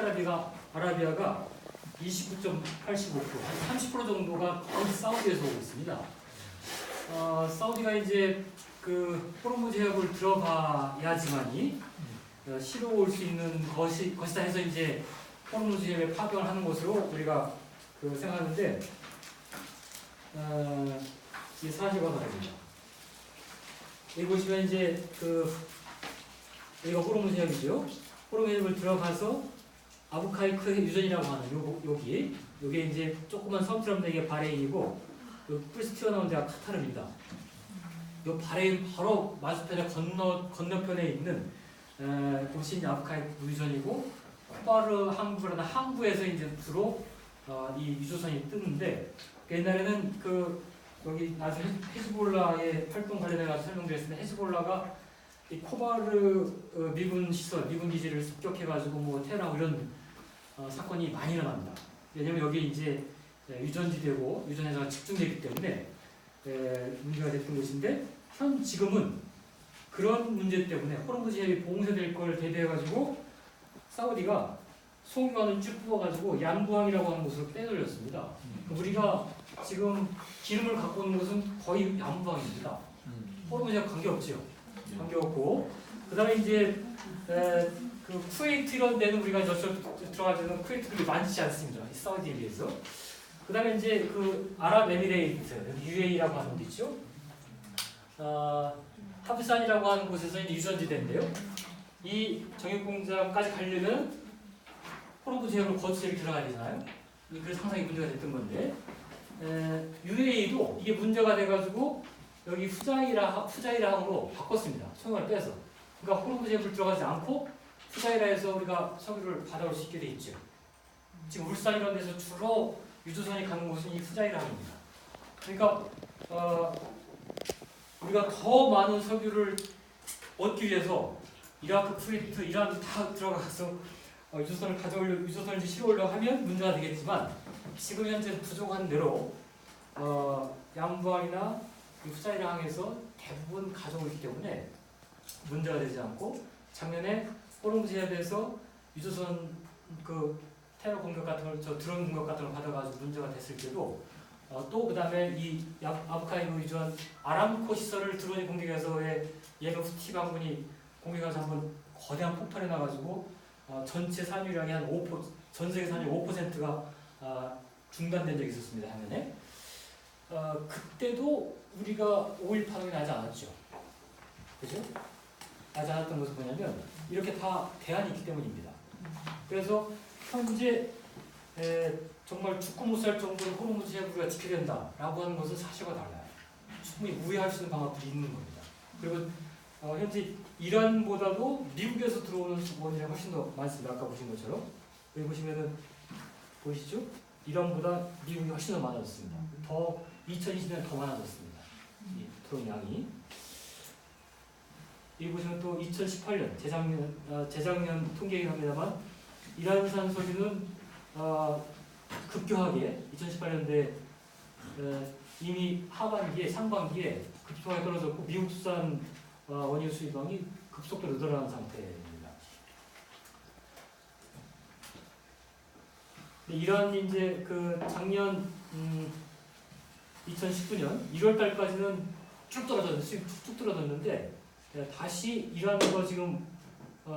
아라비아가 29.85%, 한 30% 정도가 거의 사우디에서 오고 있습니다. 사우디가 이제 그 호르무즈 해협을 들어가야지만이 시로 올 수 있는 것이다 해서 이제 호르무즈 해협에 파병을 하는 것으로 우리가 그 생각하는데 이게 사실과 다릅니다. 여기 보시면 이제 여기가 호르무즈 해협이죠. 호르무즈 해협을 들어가서 아부카이크 유전이라고 하는 요게 이제 조그만 섬처럼 되게 바레인이고 요 뿔스 튀어나온 데가 카타르입니다. 요 바레인 바로 마주편에 건너편에 있는 곳이 아부카이크 유전이고 쿠바르 항구라는 항구에서 이제 주로 이 유조선이 뜨는데 옛날에는 여기 나중에 헤즈볼라의 활동 관련해 가지고 설명드렸습니다. 헤즈볼라가 이 코바르 미군 시설, 미군 기지를 습격해 가지고 뭐 테러하고 이런 사건이 많이 일어납니다. 왜냐면 여기 이제 유전지되고 유전에다가 집중되기 때문에 문제가 됐던 것인데 지금은 그런 문제 때문에 호르무즈 해협이 봉쇄될 걸 대비해 가지고 사우디가 송유관을 쭉 뽑아가지고 양부항이라고 하는 곳으로 빼돌렸습니다. 우리가 지금 기름을 갖고 오는 곳은 거의 양부항입니다. 호르무즈 해협 관계없죠. 관계없고 그 다음에 이제 그 쿠웨이트 이런 데는 우리가 저쪽 들어가지는 쿠웨이트들이 많지 않습니다. 사우디에 비해서. 그 다음에 이제 그 아랍에미레이트, UAE라고 하는 데 있죠. 하브산이라고 하는 곳에서 이제 유전지대인데요. 이 정육공장까지 가려면 호르무즈 해협을 거쳐서 이렇게 들어가야 되잖아요. 그래서 항상 이 문제가 됐던 건데 UAE도 이게 문제가 돼가지고 여기 후자이라항으로 바꿨습니다. 석유를 빼서. 그러니까 호르무즈 해협을 들어가지 않고 후자이라에서 우리가 석유를 받아올 수 있게 돼 있죠. 지금 울산 이런 데서 주로 유조선이 가는 곳은 이 후자이라항입니다. 그러니까 우리가 더 많은 석유를 얻기 위해서 이라크, 쿠웨이트, 이란 다 들어가서 유조선을 실어오려고 하면 문제가 되겠지만 지금 현재 부족한 대로 양부항이나 후자이라항에서 대부분 가져오고 있기 때문에 문제가 되지 않고 작년에 호르무즈 해협에서 유조선 테러 공격 같은 걸, 드론 공격 같은 걸 받아가지고 문제가 됐을 때도 또 그 다음에 이 아부카이크 유전 아람코 시설을 드론이 공격해서 예멘 후티 반군이 공격해서 한번 거대한 폭발이 나가지고 전체 산유량이 한 5%, 전 세계 산유 5%가 중단된 적이 있었습니다. 작년에. 그때도 우리가 오일 파동이 나지 않았죠. 그죠? 나지 않았던 것은 뭐냐면 이렇게 다 대안이 있기 때문입니다. 그래서 현재 정말 죽고 못 살 정도로 호르무즈 해협을 우리가 지켜야 된다라고 하는 것은 사실과 달라요. 충분히 우회할 수 있는 방법들이 있는 겁니다. 그리고 현재 이란보다도 미국에서 들어오는 원인이 훨씬 더 많습니다. 아까 보신 것처럼. 여기 보시면은 보이시죠? 이란보다 미국이 훨씬 더 많아졌습니다. 2020년에 더 많아졌습니다. 이 들어온 양이. 여기 보시면 또 2018년 재작년 통계이긴 합니다만 이란산 석유는 급격하게 2018년도에 이미 상반기에 급속하게 떨어졌고 미국산 원유 수입량이 급속도로 늘어난 상태입니다. 이란이 이제 작년 2019년 1월 달까지는 쭉 떨어졌는데 다시 이란에서 지금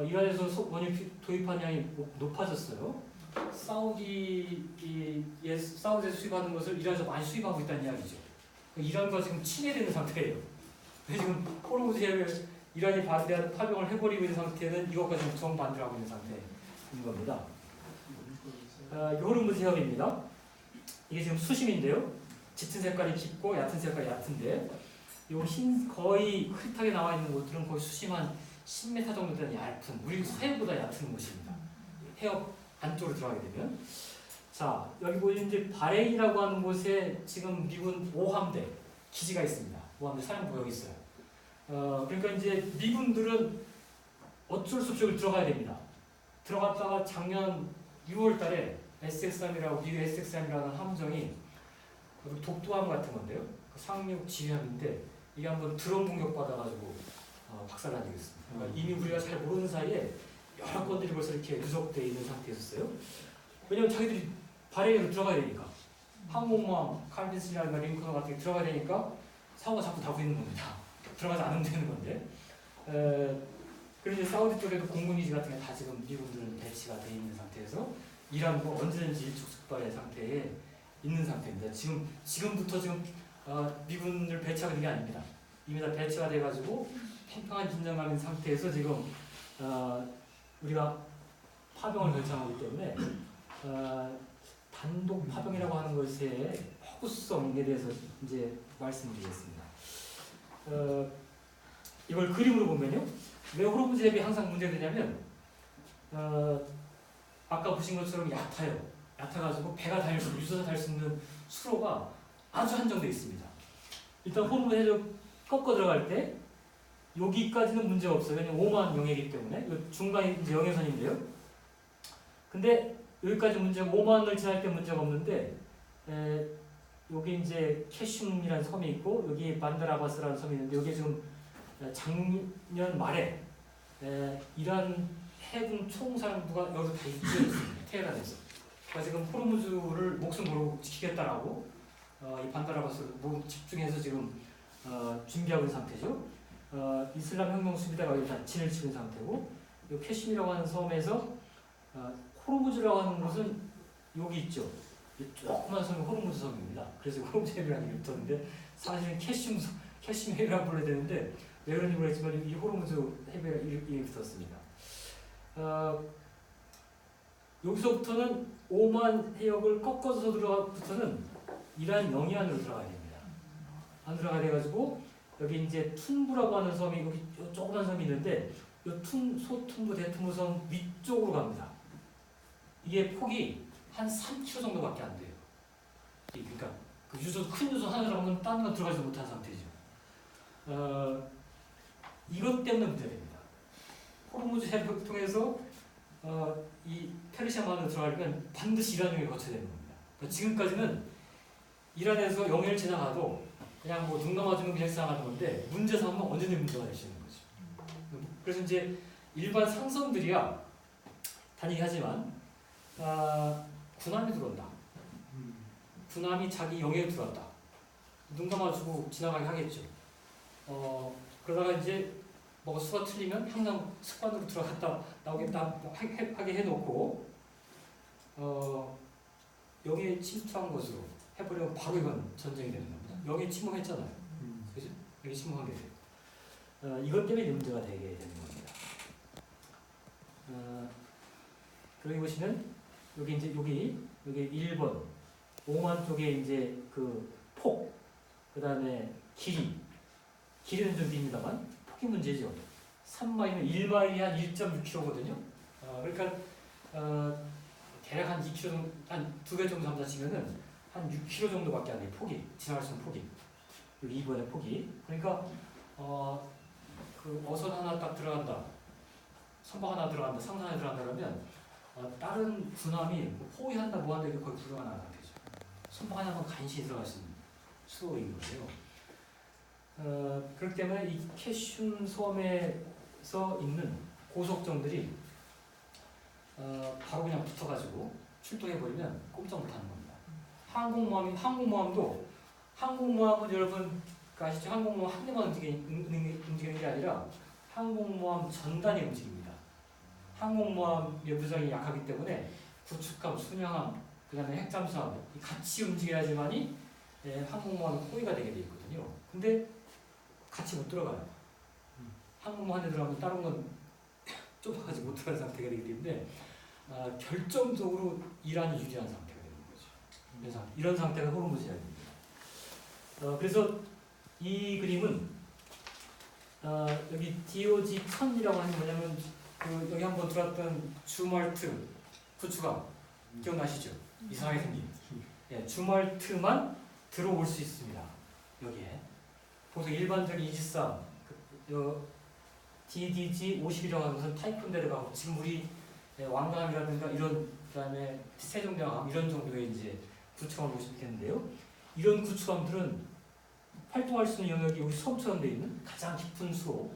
이란에서 원유 도입한 양이 높아졌어요. 사우디에서 수입하는 것을 이란에서 많이 수입하고 있다는 이야기죠. 이란과 지금 친해되는 상태예요. 지금 호르무즈 해협에 이란이 파병을 해버리고 있는 상태는 이것과 지금 정반대로 하고 있는 상태인 겁니다. 호르무즈 해협입니다. 이게 지금 수심인데요. 짙은 색깔이 깊고 얕은 색깔이 얕은데 요 거의 흐릿하게 나와 있는 곳들은 거의 수심 한 10m 정도 되는 얇은, 우리 해협보다 얕은 곳입니다. 해협 안쪽으로 들어가게 되면. 자, 여기 보이는 이제 바레인이라고 하는 곳에 지금 미군 5함대 기지가 있습니다. 5함대 사령부 여기 있어요. 그러니까 이제 미군들은 어쩔 수 없이 여기 들어가야 됩니다. 들어갔다가 작년 6월 달에 SX-3이라고, 미국 SX-3이라는 함정이 독도함 같은 건데요. 상륙 지휘함인데 이게 한번 드론 공격 받아가지고 박살난 적이 있습니다. 그러니까 이미 우리가 잘 모르는 사이에 여러 건들이 벌써 이렇게 누적되어 있는 상태였어요. 왜냐면 자기들이 발해로 들어가야 되니까. 항공모함, 칼빈슨이라든가 링컨 같은 게 들어가야 되니까 사고가 자꾸 나고 있는 겁니다. 들어가지 않으면 되는 건데. 그리고 이제 사우디 쪽에도 공군기지 같은 게 다 지금 미군들은 배치가 되어 있는 상태에서 이란도 언제든지 일촉즉발의 상태에 있는 상태입니다. 지금부터 미군을 배치하게 된 게 아닙니다. 이미 다 배치가 돼가지고 팽팽한 긴장감인 상태에서 지금 우리가 파병을 결정하기 때문에 단독 파병이라고 하는 것의 허구성에 대해서 이제 말씀드리겠습니다. 이걸 그림으로 보면요, 왜 호르무즈 해협이 항상 문제되냐면 아까 보신 것처럼 얕아가지고 배가 다닐 수, 유서가 다닐 수 있는 수로가 아주 한정되어 있습니다. 일단 호르무즈 해협 꺾어 들어갈 때 여기까지는 문제가 없어요. 왜냐면 5만 영해이기 때문에 중간이 이제 영해선인데요. 근데 여기까지 문제가 5만을 지날 때 문제가 없는데 여기 이제 캐슘이라는 섬이 있고 여기 반다라바스라는 섬이 있는데 여기 지금 작년 말에 이란 해군 총사령부가 여기서 다 입주했습니다. 테헤란에서. 그러니까 지금 호르무즈를 목숨 걸고 지키겠다라고 이 반다라바스를 집중해서 지금 준비하고 있는 상태죠. 이슬람 혁명 수비대가 여기 다 진을 치는 상태고 이 캐슘이라고 하는 섬에서 호르무즈라고 하는 곳은 여기 있죠. 조그만 섬이 호르무즈 섬입니다. 그래서 호르무즈 해협이라는 게 붙었는데 사실은 캐슘 해협이라고 불러야 되는데 왜 그런지 모르겠지만 이 호르무즈 해협이라는 이름이 붙었습니다. 여기서부터는 오만 해역을 꺾어서 들어가부터는 이란 영해안으로 들어가야 됩니다. 안 들어가야 돼가지고 여기 이제 툰부라고 하는 섬이 여기 조그만 섬이 있는데 이 소툰부 대툰부 섬 위쪽으로 갑니다. 이게 폭이 한 3km 정도밖에 안 돼요. 그러니까 그 큰 유선 하나 들어가면 다른 건 들어가지 못한 상태죠. 이것 때문에 문제됩니다. 호르무즈 해협을 통해서 이 페르시아만으로 들어가려면 반드시 이란을 거쳐야 되는 겁니다. 그러니까 지금까지는 이란에서 영해를 지나가도 그냥 뭐 눈 감아주면 그냥 지나가는 건데 문제 삼으면 언제든 문제가 될 수 있는 거죠. 그래서 이제 일반 상선들이야 다니긴 하지만 군함이 들어온다. 군함이 자기 영해에 들어왔다. 눈 감아주고 지나가게 하겠죠. 그러다가 이제 뭐가 수가 틀리면 항상 습관으로 들어갔다 나오겠다 하게 해놓고 영해에 침투한 것으로 해버리면 바로 이건 전쟁이 되는 겁니다. 영해에 침공했잖아요. 그죠? 여기 침공하게 돼요. 이것 때문에 문제가 되게 되는 겁니다. 여기 보시면 여기 이제 여기 1번 오만 쪽에 이제 그 폭, 그 다음에 길이는 좀 깁니다만 폭이 문제죠. 3마일이면 1마일이 한 1.6km거든요. 그러니까 대략 한 2km 정도, 한 2배 정도 함사치면은 한 6km 정도밖에 안 돼요. 폭이 지나갈 수 있는 폭이 여기 2번의 폭이. 그러니까 그 어선 하나 딱 들어간다, 선박 하나 들어간다, 상선 하나 들어간다 그러면 다른 군함이 호위한다 뭐한다 이게 거의 불가능한 상태죠. 선박 하나만 간신히 들어갈 수 있는 수로인 거예요. 그렇기 때문에 이 캐슘 섬에서 있는 고속정들이 바로 그냥 붙어가지고 출동해버리면 꼼짝 못하는 겁니다. 항공모함은 여러분 아시죠? 항공모함 한 대만 움직이는 게 아니라 항공모함 전단이 움직입니다. 항공모함의 무장이 약하기 때문에 구축함, 순양함, 그 다음에 핵잠수함 같이 움직여야지만이 항공모함이 호위가 되게 되어 있거든요. 근데 같이 못 들어가요. 항공모함 안에 들어가면 다른 건 좁아가지고 못 들어가는 상태가 되기 때문에 결정적으로 이란이 유리한 상태가 되는 거죠. 그래서 이런 상태가 호르무즈 해협입니다. 그래서 이 그림은 여기 DOG 1000이라고 하는 게 뭐냐면 여기 한번 들어왔던 주말트 구축함 기억나시죠? 이상하게 생긴 주말트만 들어올 수 있습니다. 여기에 보통 일반적인 23 DDG 50이라고 하는 것은 타이푼 데려가고 지금 우리 왕강함이라든가 이런 그다음에 세종대왕함 이런 정도의 이제 구축함을 보시면 되겠는데요. 이런 구축함들은 활동할 수 있는 영역이 여기 섬처럼 되어 있는 가장 깊은 수로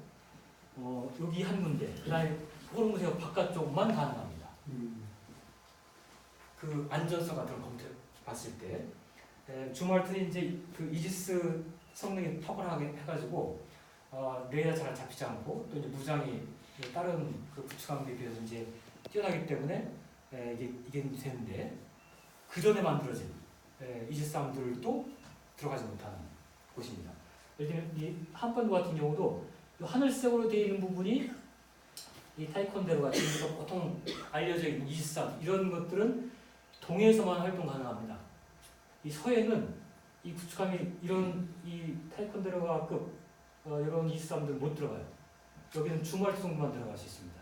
여기 한 군데, 그다음에 호르몬 세역 바깥쪽만 가능합니다. 그 안전성 같은 걸 검토해 봤을 때 주말트는 이제 그 이지스 성능이 탁월하게 해가지고 레이더 잘 잡히지 않고 또 이제 무장이 다른 그 구축함에 비해서 이제 뛰어나기 때문에 이게 되는데 그 전에 만들어진 이지스함들도 들어가지 못하는 곳입니다. 예를 들면 이 한반도 같은 경우도 이 하늘색으로 되어 있는 부분이 이 타이콘데로가 지금 보통 알려져 있는 이지스함 이런 것들은 동해에서만 활동 가능합니다. 이 서해는 이 구축함이 이런 이 타이콘데로가급 이런 이지스함들 못 들어가요. 여기는 주말트 정도만 들어갈 수 있습니다.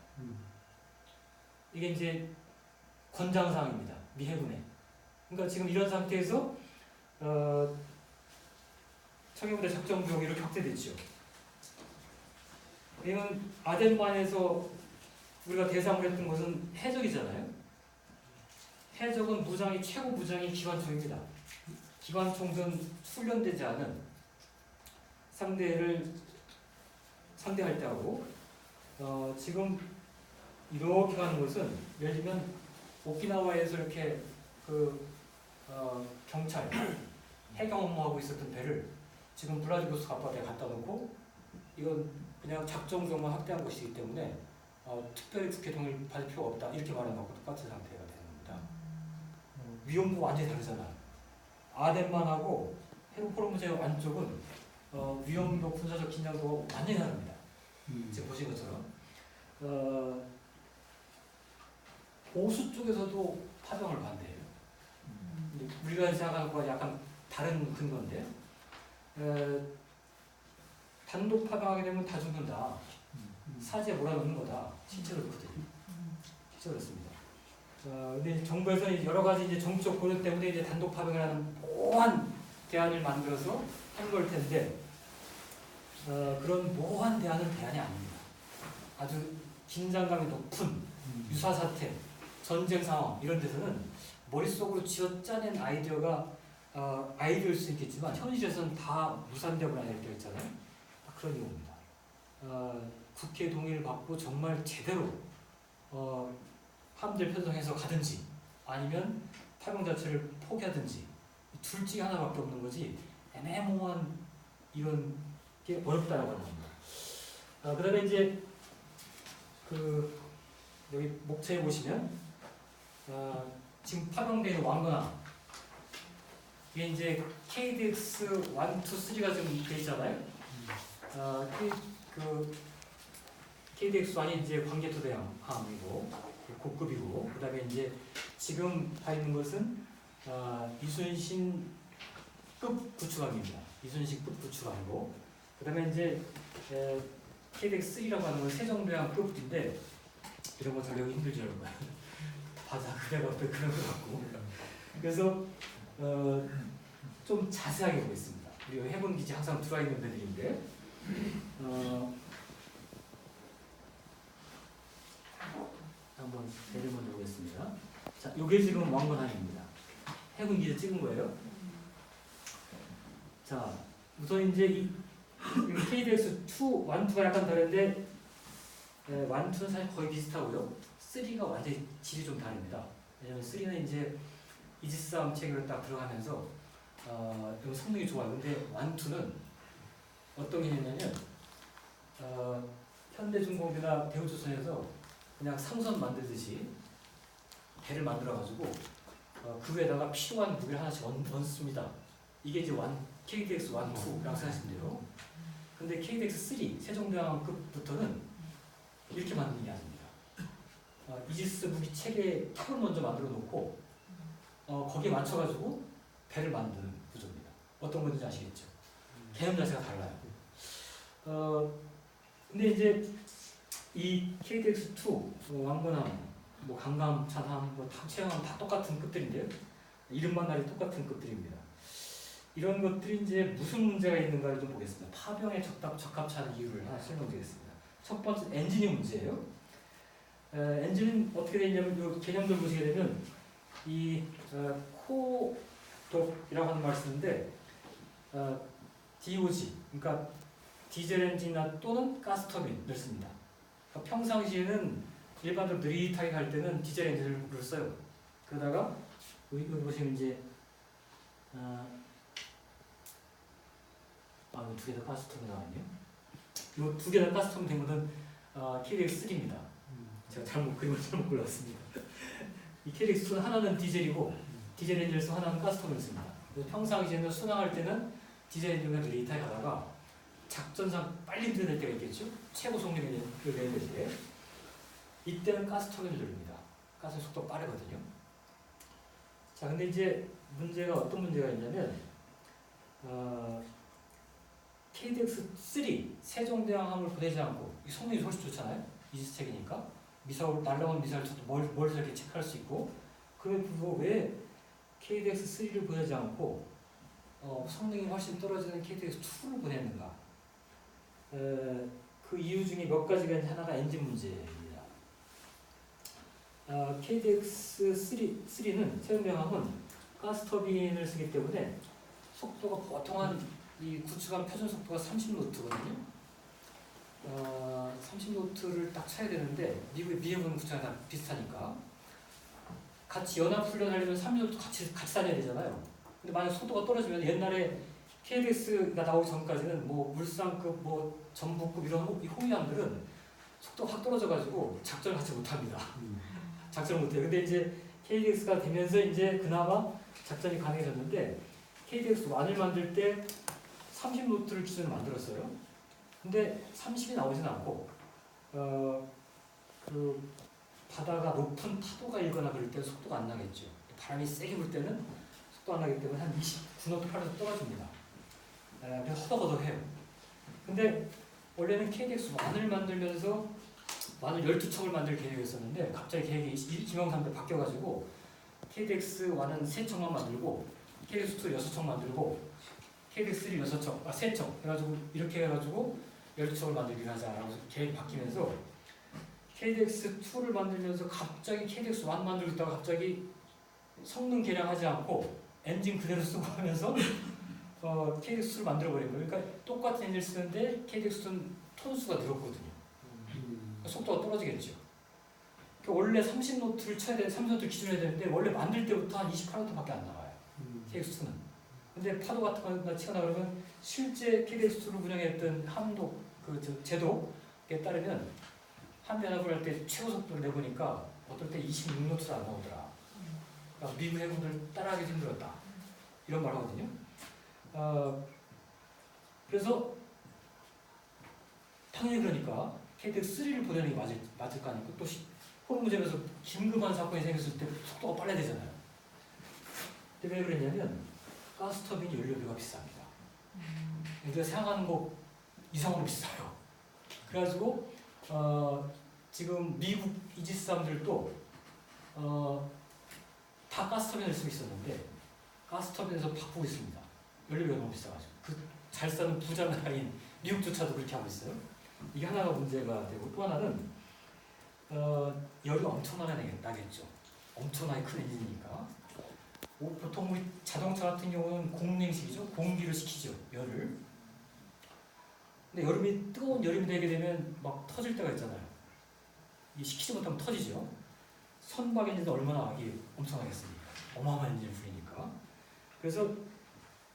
이게 이제 권장사항입니다. 미 해군에. 그러니까 지금 이런 상태에서 청해부대 작전 비용이 이렇게 확대됐죠. 왜냐면 아덴만에서 우리가 대상으로 했던 것은 해적이잖아요. 해적은 무장이 최고 무장이 기관총입니다. 기관총은 훈련되지 않은 상대를 상대할 때 하고 지금 이렇게 가는 것은 예를 들면 오키나와에서 이렇게 경찰 해경 업무하고 있었던 배를 지금 블라디보스토크 앞바다에 갖다 놓고 이건 그냥 작전경만 확대한 것이기 때문에 특별히 국회 동의를 받을 필요가 없다 이렇게 말하는 것과 똑같은 상태가 되는 겁니다. 위험도 완전히 다르잖아요. 아덴만하고 호르무즈 안쪽은 위험도 군사적 긴장도가 완전히 다릅니다. 지금 보신 것처럼 보수 쪽에서도 파병을 반대해요. 우리가 생각하는 거와 약간 다른 근거인데 단독 파병하게 되면 다 죽는다. 사지에 몰아넣는 거다. 실제로 그렇거든요. 실제로 그렇습니다. 근데 정부에서는 여러 가지 이제 정치적 고려 때문에 이제 단독 파병이라는 모호한 대안을 만들어서 한 걸 텐데 그런 모호한 대안은 대안이 아닙니다. 아주 긴장감이 높은 유사 사태, 전쟁 상황 이런 데서는 머릿속으로 쥐어짜낸 아이디어가 아이디어일 수 있겠지만 현실에서는 다 무산되거나 이럴 때가 있잖아요. 그런 이유입니다. 국회 동의를 받고 정말 제대로 함대를 편성해서 가든지 아니면 파병 자체를 포기하든지 둘 중에 하나밖에 없는 거지 애매모호한 이런 게 어렵다라고 하는 겁니다. 그 다음에 이제 여기 목차에 보시면 지금 파병되어 있는 왕건함 이게 이제 KDX 1, 2, 3가 지금 되어 있잖아요. KDX 1이 이제 광개토대함이고 고급이고 그 다음에 이제 지금 가 있는 것은 이순신급 구축함입니다. 이순신급 구축함이고 그 다음에 이제 KDX 3라고 하는 건 세종대왕급인데 이런 거 전력이 힘들죠 여러분. 바다 그대가 어떤 그런 것 같고 그래서 좀 자세하게 보겠습니다. 우리 해군 기지 항상 들어와 있는 데들인데 한번 대를 먼저 보겠습니다. 자, 이게 지금 왕건함입니다. 해군 기지 찍은 거예요. 자, 우선 이제 이 KDX 2, 1, 2가 약간 다른데 1, 2는 사실 거의 비슷하고요. 3가 완전히 질이 좀 다릅니다. 왜냐면 3는 이제 이지스함 체계로 딱 들어가면서 좀 성능이 좋아요. 근데 1, 2는 어떤 개념이냐면 현대중공업이나 대우조선에서 그냥 상선 만들듯이 배를 만들어가지고 그 위에다가 필요한 무기를 하나씩 얹습니다. 이게 이제 KDX 1, 2라고 생각하시면 돼요. 근데 KDX 3, 세종대왕급부터는 이렇게 만드는 게 아닙니다. 이지스 무기 체계 탑을 먼저 만들어 놓고 거기에 맞춰가지고 배를 만드는 구조입니다. 어떤 건지 아시겠죠? 개념 자체가 달라요. 근데 이제 이 KDX2, 왕건함, 강감, 잔함, 탁체함 다 똑같은 급들인데요. 이름만 달리 똑같은 급들입니다. 이런 것들이 이제 무슨 문제가 있는가를 좀 보겠습니다. 파병에 적합치 않은 이유를 하나 설명드리겠습니다. 첫 번째 엔진이 문제예요. 엔진은 어떻게 되냐면 이 개념들 보시게 되면 이 코독이라고 하는 말을 쓰는데 DOG, 그러니까 디젤 엔진이나 또는 가스터빈을 씁니다. 그러니까 평상시에는 일반적으로 느릿하게 갈 때는 디젤 엔진을 써요. 그러다가 여기 보시면 이제 두 개 다 가스통이 나왔네요. 이 두 개 다 가스통 된 거는 KDX3입니다. 제가 그림을 잘못 골랐습니다. 이 KDX2는 하나는 디젤이고 디젤 엔진을 쓰고 하나는 가스통을 씁니다. 평상시에는 순항할 때는 디젤 엔진을 느릿하게 가다가 작전상 빨리 들어낼 때가 있겠죠. 최고 속력을 내야 될 때. 이때는 가스통을 누릅니다. 가스 속도가 빠르거든요. 자, 근데 이제 문제가 어떤 문제가 있냐면 KDX3 세종대왕함을 보내지 않고 이 성능이 훨씬 좋잖아요. 이지스텍이니까 날라오는 미사일 멀리서 이렇게 체크할 수 있고 그에 불구하고 왜 KDX3를 보내지 않고 성능이 훨씬 떨어지는 KDX2를 보냈는가? 그 이유 중에 몇 가지가 있는데 하나가 엔진 문제입니다. KDX3는 세종대왕함은 가스터빈을 쓰기 때문에 속도가 보통 이 구축한 표준 속도가 30노트거든요. 30노트를 딱 쳐야 되는데 미국의 미해군 구축이 다 비슷하니까 같이 연합 훈련하려면 30노트 같이 다녀야 되잖아요. 근데 만약 속도가 떨어지면 옛날에 KDX가 나오기 전까지는 뭐 물산급, 뭐 전북급 이런 호위함들은 속도가 확 떨어져가지고 작전을 같이 못합니다. 작전을 못해요. 근데 이제 KDX가 되면서 이제 그나마 작전이 가능해졌는데 KDX1을 만들 때 30노트를 기준으로 만들었어요. 근데 30이 나오진 않고 그 바다가 높은 파도가 일거나 그럴 때 속도가 안 나겠죠. 바람이 세게 불 때는 속도 안 나기 때문에 한 29노트 8에서 떨어집니다. 그래서 허덕허덕해요. 근데 원래는 KDX1을 만들면서 만을 12척을 만들 계획이었었는데 갑자기 계획이 김영삼 때 바뀌어가지고 KDX1은 3척만 만들고 KDX2 6척 만들고 KDX3 6척, 3척 해가지고 이렇게 해가지고 12척을 만들기로 하자라고 계획이 바뀌면서 KDX2를 만들면서 갑자기 KDX1 만들고 있다가 갑자기 성능 개량하지 않고 엔진 그대로 쓰고 하면서 KDX2를 만들어버린 거예요. 그러니까 똑같은 엔진을 쓰는데 KDX2는 톤수가 늘었거든요. 속도가 떨어지겠죠. 그러니까 원래 30노트를 쳐야 되는 30노트를 기준으로 해야 되는데 원래 만들 때부터 한 28노트밖에 안 나와요. KDX2는. 근데 파도 같은 거 치거나 그러면 실제 KDX2를 운영했던 함도 제도에 따르면 함 연합을 할 때 최고 속도를 내보니까 어떨 때 26노트도 안 나오더라. 그러니까 미국 해군들 따라하기 힘들었다. 이런 말 하거든요. 그래서 당연히 그러니까 KDX3를 보내는 게 맞을 거 아니고 또 호르무즈에서 긴급한 사건이 생겼을 때 속도가 빨라야 되잖아요. 근데 왜 그랬냐면 가스터빈 연료비가 비쌉니다. 우리가 생각하는 거 이상으로 비싸요. 그래가지고 지금 미국 이지스함들도 다 가스터빈을 쓰고 있었는데 가스터빈에서 바꾸고 있습니다. 연료비가 너무 비싸가지고 잘 사는 부자 나라인 미국조차도 그렇게 하고 있어요. 이게 하나가 문제가 되고 또 하나는 열이 엄청나게 나겠죠. 엄청나게 큰 엔진이니까. 보통 우리 자동차 같은 경우는 공냉식이죠. 공기를 식히죠. 열을. 근데 뜨거운 여름이 되게 되면 막 터질 때가 있잖아요. 이 식히지 못하면 터지죠. 선박 엔진은 얼마나 엄청나겠습니까? 어마어마한 엔진을 부리니까. 그래서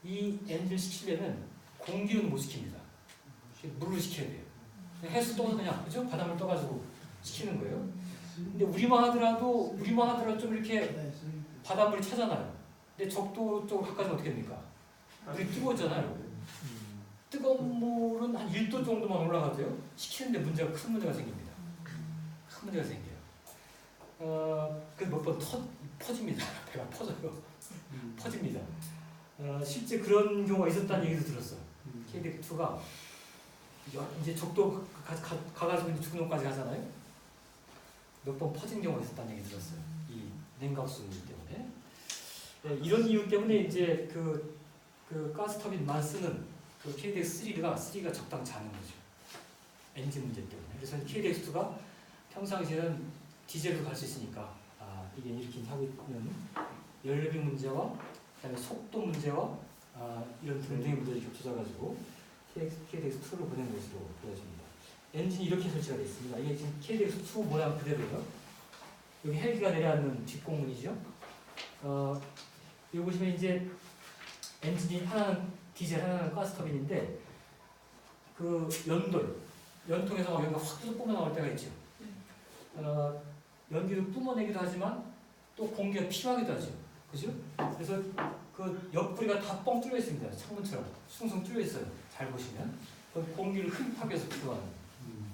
이 엔진을 식히려면 공기로는 못 식힙니다. 물로 식혀야 돼요. 해수 떠서 그냥 그죠? 바닷물 떠가지고 식히는 거예요. 근데 우리만 하더라도 좀 이렇게 바닷물이 차잖아요. 근데 적도 쪽으로 가까이면 어떻게 됩니까? 물이 뜨거워졌잖아요. 뜨거운 물은 한 1도 정도만 올라가도요. 식히는데 큰 문제가 생깁니다. 큰 문제가 생겨요. 그래서 몇 번 퍼집니다. 배가 퍼져요. 퍼집니다. 실제 그런 경우가 있었다는 얘기도 들었어요. KDX2가 이제 적도 가가지고 이제 중동까지 가잖아요. 몇 번 퍼진 경우가 있었다는 얘기 들었어요. 이 냉각수 때문에. 네, 이런 이유 때문에 이제 그 가스터빈만 쓰는 그 KDX3가 적당치 않은 거죠. 엔진 문제 때문에. 그래서 KDX2가 평상시에는 디젤로 갈 수 있으니까 이게 일으킨 하고 있는 연료비 문제와 그다음에 속도 문제와 이런 등등의 문제를 겹쳐져가지고 KDX2로 보낸 것으로 보여집니다. 엔진이 이렇게 설치가 되어 있습니다. 이게 지금 KDX2 모양 그대로예요. 여기 헬기가 내려앉는 뒷공문이죠. 여기 보시면 이제 엔진이 하나는 디젤, 하나는 가스터빈인데 그 연통에서 막 연기가 확 뿜어 나올 때가 있죠. 연기도 뿜어내기도 하지만 또 공기가 필요하기도 하죠. 그죠? 그래서 그 옆구리가 다 뻥 뚫려 있습니다. 창문처럼 숭숭 뚫려 있어요. 잘 보시면 그 공기를 흡입하기 위해서 필요한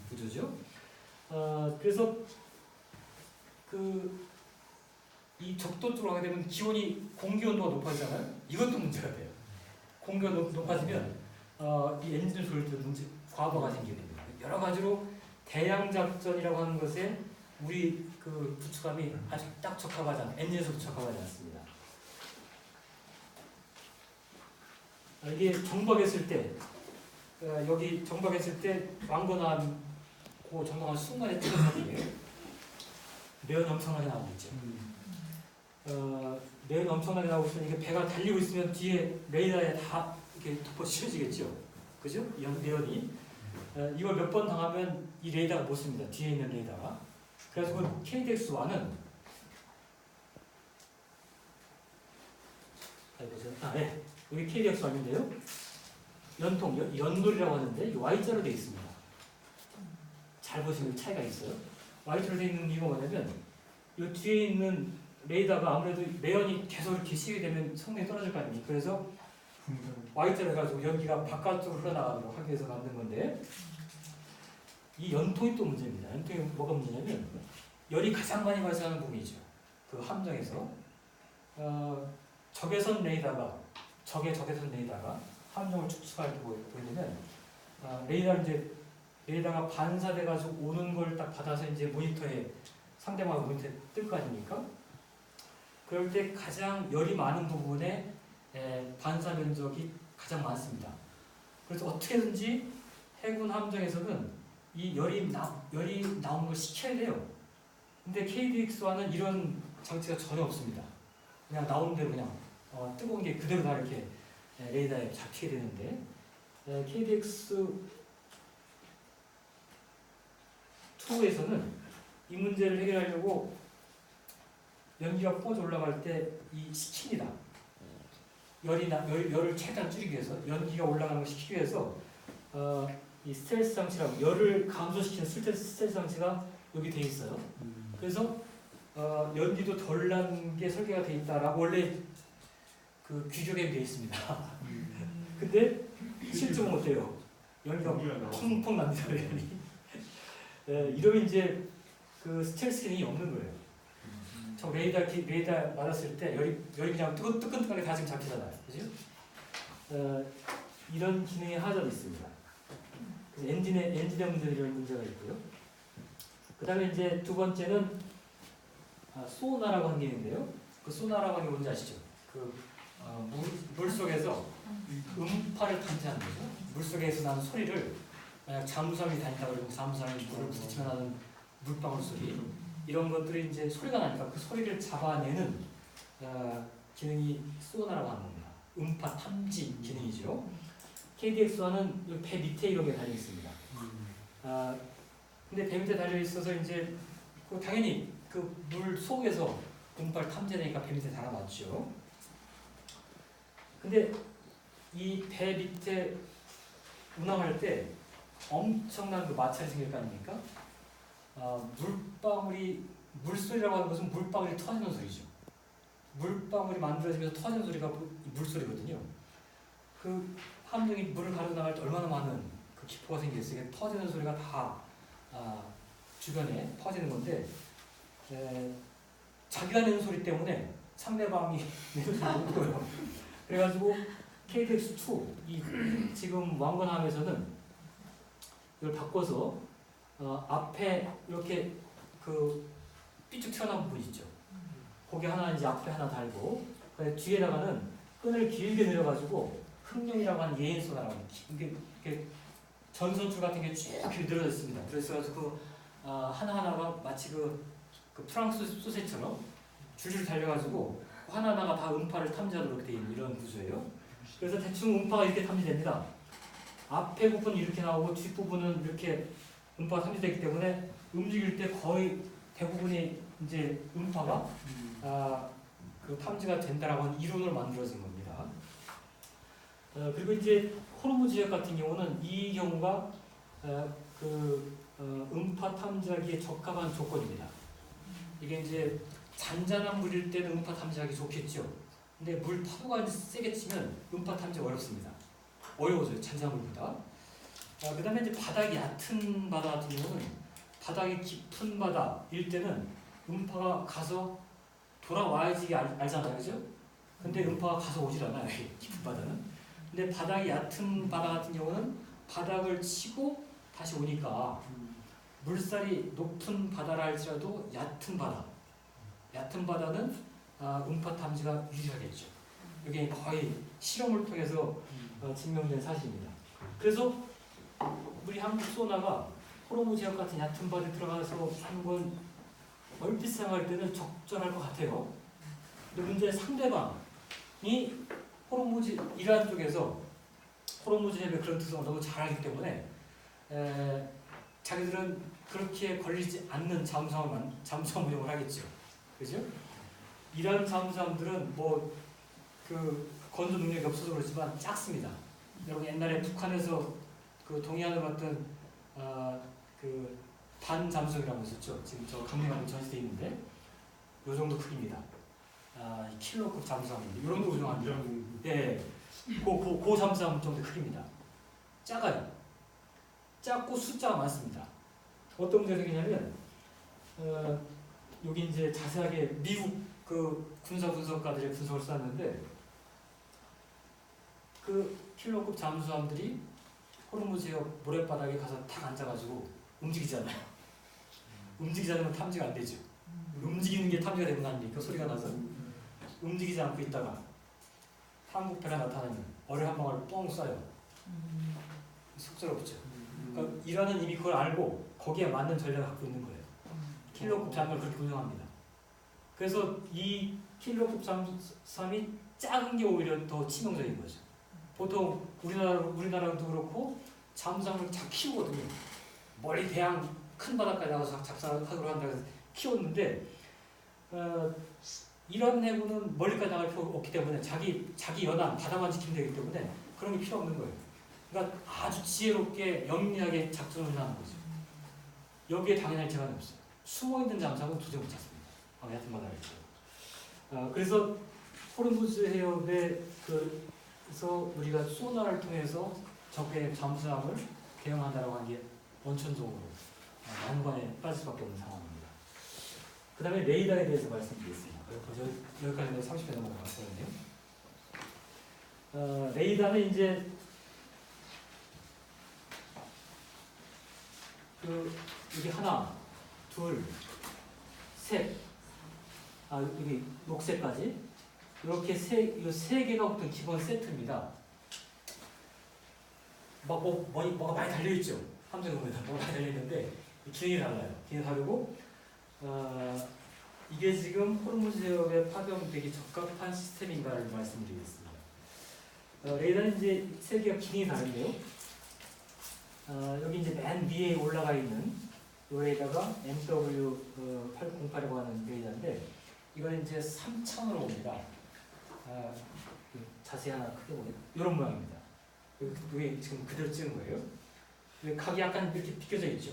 구조죠. 그래서 그 이 적도 쪽으로 가게 되면 기온이 공기 온도가 높아지잖아요. 이것도 문제가 돼요. 공기가 높아지면 이 엔진 소리를 문제 과부하가 생기게 됩니다. 여러 가지로 대양 작전이라고 하는 것에 우리 그 부축함이 아주 딱 적합하지 않, 엔진에서 적합하지 않습니다. 이게 정박했을 때 여기 정박했을 때 왕건함 그 정박한 순간에 찍은 사진이에요. 매연 엄청나게 나오고 있죠. 매연 엄청나게 나오고 있으면 이게 배가 달리고 있으면 뒤에 레이더에 다 이렇게 덮어 씌워지겠죠. 그죠? 매연이. 이걸 몇 번 당하면 이 레이더가 못 씁니다. 뒤에 있는 레이더가. 그래서 그 KDX1은 네. 여기 KDX1인데요. 연돌이라고 하는데 이 Y자로 되어 있습니다. 잘 보시면 차이가 있어요. Y자로 되어 있는 이유가 뭐냐면 이 뒤에 있는 레이더가 아무래도 매연이 계속 이렇게 시게 되면 성능이 떨어질 거 아닙니까? 그래서 Y자로 해가지고 연기가 바깥으로 흘러나가도록 하기 위해서 만든 건데 이 연통이 또 문제입니다. 연통이 뭐가 문제냐면 열이 가장 많이 발생하는 부분이죠. 그 함정에서 적외선 레이더가 함정을 추측할 때 보이면 레이더가 반사돼가지고 오는 걸 딱 받아서 이제 모니터에 상대방 모니터에 뜰 거 아닙니까? 그럴 때 가장 열이 많은 부분에 반사 면적이 가장 많습니다. 그래서 어떻게든지 해군 함정에서는 이 열이 나오는 걸 시켜야 돼요. 근데 KDX1은 이런 장치가 전혀 없습니다. 그냥 나오는 대로 그냥 뜨거운 게 그대로 다 이렇게 레이더에 잡히게 되는데 KDX2에서는 이 문제를 해결하려고 연기가 뿜어져 올라갈 때 이 식힙니다. 열을 최대한 줄이기 위해서 연기가 올라가는 걸 시키기 위해서 이 스텔스 장치라고 열을 감소시키는 스텔스 장치가 여기 돼 있어요. 그래서 연기도 덜 난 게 설계가 돼 있다라고 원래 그 규격에 돼 있습니다. 근데 실제는 어때요? 연기가 펑펑 납니다. 이러면 이제 그 스텔스 기능이 없는 거예요. 저 레이더 맞았을 때 열이 그냥 뜨끈뜨끈하게 다 지금 잡히잖아요. 그죠? 이런 기능의 하자도 있습니다. 그래서 엔진의 문제는 이런 문제가 있고요. 그 다음에 이제 두 번째는 소나라고 하는 게 있는데요. 그 소나라고 하는 게 뭔지 아시죠? 물 속에서 음파를 탐지하는 거죠. 물 속에서 나는 소리를 만약 잠수함이 다닌다 그러면 잠수함이 물을 부딪히면 나는 물방울 소리 이런 것들이 이제 소리가 나니까 그 소리를 잡아내는 기능이 소나라고 하는 겁니다. 음파 탐지 기능이죠. KDX1은 배 밑에 이렇게 달려 있습니다. 근데 배 밑에 달려 있어서 이제 당연히 그 물 속에서 음파를 탐지하니까 배 밑에 달아놨죠. 근데 이 배 밑에 운항할 때 엄청난 그 마찰이 생길 거 아닙니까? 물소리라고 하는 것은 물방울이 터지는 소리죠. 물방울이 만들어지면서 터지는 소리가 물소리거든요. 그 함정이 물을 가르고 나갈 때 얼마나 많은 그 기포가 생겼어요. 터지는 소리가 다 주변에 퍼지는 건데 자기가 내는 소리 때문에 상대방이 내는 소리를 못 들어요. 그래가지고 KDX2 이 지금 왕건함에서는 이걸 바꿔서 앞에 이렇게 그 삐쭉 튀어나온 부분 있죠. 거기 하나 이제 앞에 하나 달고 뒤에다가는 끈을 길게 내려가지고 흑룡이라고 하는 예인 소나라고 이게 전선줄 같은 게 쭉 늘어져 있습니다. 그래서 하나하나가 마치 그 프랑스 소세지처럼 줄줄 달려가지고 하나하나가 다 음파를 탐지하도록 되어 있는 이런 구조예요. 그래서 대충 음파가 이렇게 탐지됩니다. 앞에 부분은 이렇게 나오고 뒷부분은 이렇게 음파가 탐지되기 때문에 움직일 때 거의 대부분이 이제 음파가 그 탐지가 된다라고 하는 이론을 만들어진 겁니다. 그리고 이제 호르무 지역 같은 경우는 이 경우가 음파 탐지하기에 적합한 조건입니다. 이게 이제 잔잔한 물일 때는 음파 탐지하기 좋겠죠. 근데 물 파도가 세게 치면 음파 탐지가 어렵습니다. 어려워져요, 잔잔한 물보다. 그 다음에 이제 바닥이 얕은 바다 같은 경우는 바닥이 깊은 바다일 때는 음파가 가서 돌아와야지 알잖아요, 그죠? 근데 음파가 가서 오질 않아요, 깊은 바다는. 근데 바닥이 얕은 바다 같은 경우는 바닥을 치고 다시 오니까 물살이 높은 바다라 할지라도 얕은 바다는 음파 탐지가 유리하겠죠. 이게 거의 실험을 통해서 증명된 사실입니다. 그래서 우리 한국 소나가 호르무 지역 같은 얕은 바다에 들어가서 하는 건 얼핏 생각할 때는 적절할 것 같아요. 근데 문제는 상대방이 이란 쪽에서 호르무즈 해협의 그런 특성을 너무 잘 알기 때문에 자기들은 그렇게 걸리지 않는 잠수함 운영을 하겠죠. 그죠? 이란 잠수함들은 뭐 그 건조 능력이 없어서 그렇지만 작습니다. 여러분 옛날에 북한에서 그 동해안을 봤던 그 반잠수함이라고 있었죠. 지금 저 강릉항에 전시돼 있는데 요 정도 크기입니다. 킬로급 잠수함인데 요 정도 운영합니다. 예, 고 잠수함 정도 크기입니다. 작아요. 작고 숫자가 많습니다. 어떤 문제가 생기냐면 여기 이제 자세하게 미국 그 군사 분석가들의 분석을 썼는데 그 킬로급 잠수함들이 호르무 지역 모래바닥에 가서 탁 앉아가지고 움직이잖아요. 움직이지 않으면 탐지가 안 되죠. 움직이는 게 탐지가 되는 거 아닙니까? 소리가 나서 움직이지 않고 있다가 한국배가 나타나면 어뢰 한 방울 뻥 쏴요. 속절없죠. 그러니까 이란은 이미 그걸 알고 거기에 맞는 전략을 갖고 있는 거예요. 킬로급 잠수함을 그렇게 운영합니다. 그래서 이 킬로급 잠수함이 작은 게 오히려 더 치명적인 거죠. 보통 우리나라도 그렇고 잠수함을 잘 키우거든요. 멀리 대양 큰 바닷가에 나가서 작사하도록 한다고 해서 키웠는데 이런 해군은 멀리까지 나갈 필요 없기 때문에 자기 연안 바다만 지키면 되기 때문에 그런 게 필요 없는 거예요. 그러니까 아주 지혜롭게 영리하게 작전을 하는 거죠. 여기에 당연할 제한이 없어요. 숨어있는 잠수함은 도저히 못 찾습니다. 얕은 바다를 있죠. 그래서 호르무즈 해협에 그래서 우리가 소나를 통해서 적의 잠수함을 대응한다라고 하는 게 원천적으로 난관에 빠질 수밖에 없는 상황입니다. 그 다음에 레이더에 대해서 말씀드리겠습니다. 여기까지 30분 넘어갔거든요. 레이더는 이제 여기 하나, 둘, 셋, 여기 녹색까지 이렇게 세 개가 어떤 기본 세트입니다. 뭐가 많이 달려있죠. 함정에다 뭐가 많이 달려있는데 기능이 달라요. 기능이 다르고 이게 지금 호르무즈 해협에 파병되기 적합한 시스템인가를 말씀드리겠습니다. 레이더는 이제 세 개가 기능이 다른데요. 여기 이제 맨 위에 올라가 있는 여기에다가 MW808이라고 하는 레이더인데 이건 이제 3차원으로 옵니다. 자세히 하나 크게 보면 이런 모양입니다. 여기 지금 그대로 찍은 거예요. 각이 약간 이렇게 비껴져 있죠.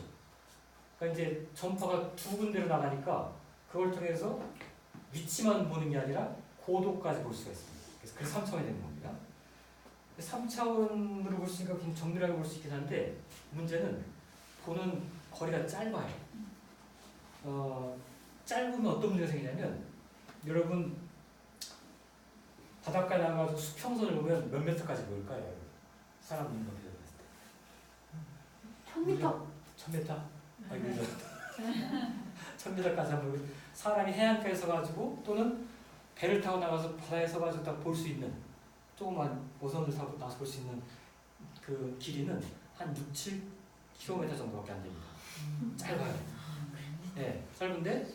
그러니까 이제 전파가 두 군데로 나가니까 그걸 통해서 위치만 보는 게 아니라 고도까지 볼 수가 있습니다. 그래서 3차원이 되는 겁니다. 3차원으로 볼 수 있으니까 굉장히 정밀하게 볼 수 있긴 한데 문제는 보는 거리가 짧아요. 짧으면 어떤 문제가 생기냐면 여러분 바닷가에 나가서 수평선을 보면 몇 미터까지 보일까요? 사람 있는 거 비교했을 때 1000m? 1000m? 아이고 1000m까지 한번 사람이 해안가에 서가지고 또는 배를 타고 나가서 바다에 서가지고 딱 볼 수 있는 조그만 오선을 타고 나서 볼 수 있는 그 길이는 한 6, 7km 정도밖에 안 됩니다. 짧아요. 네, 짧은데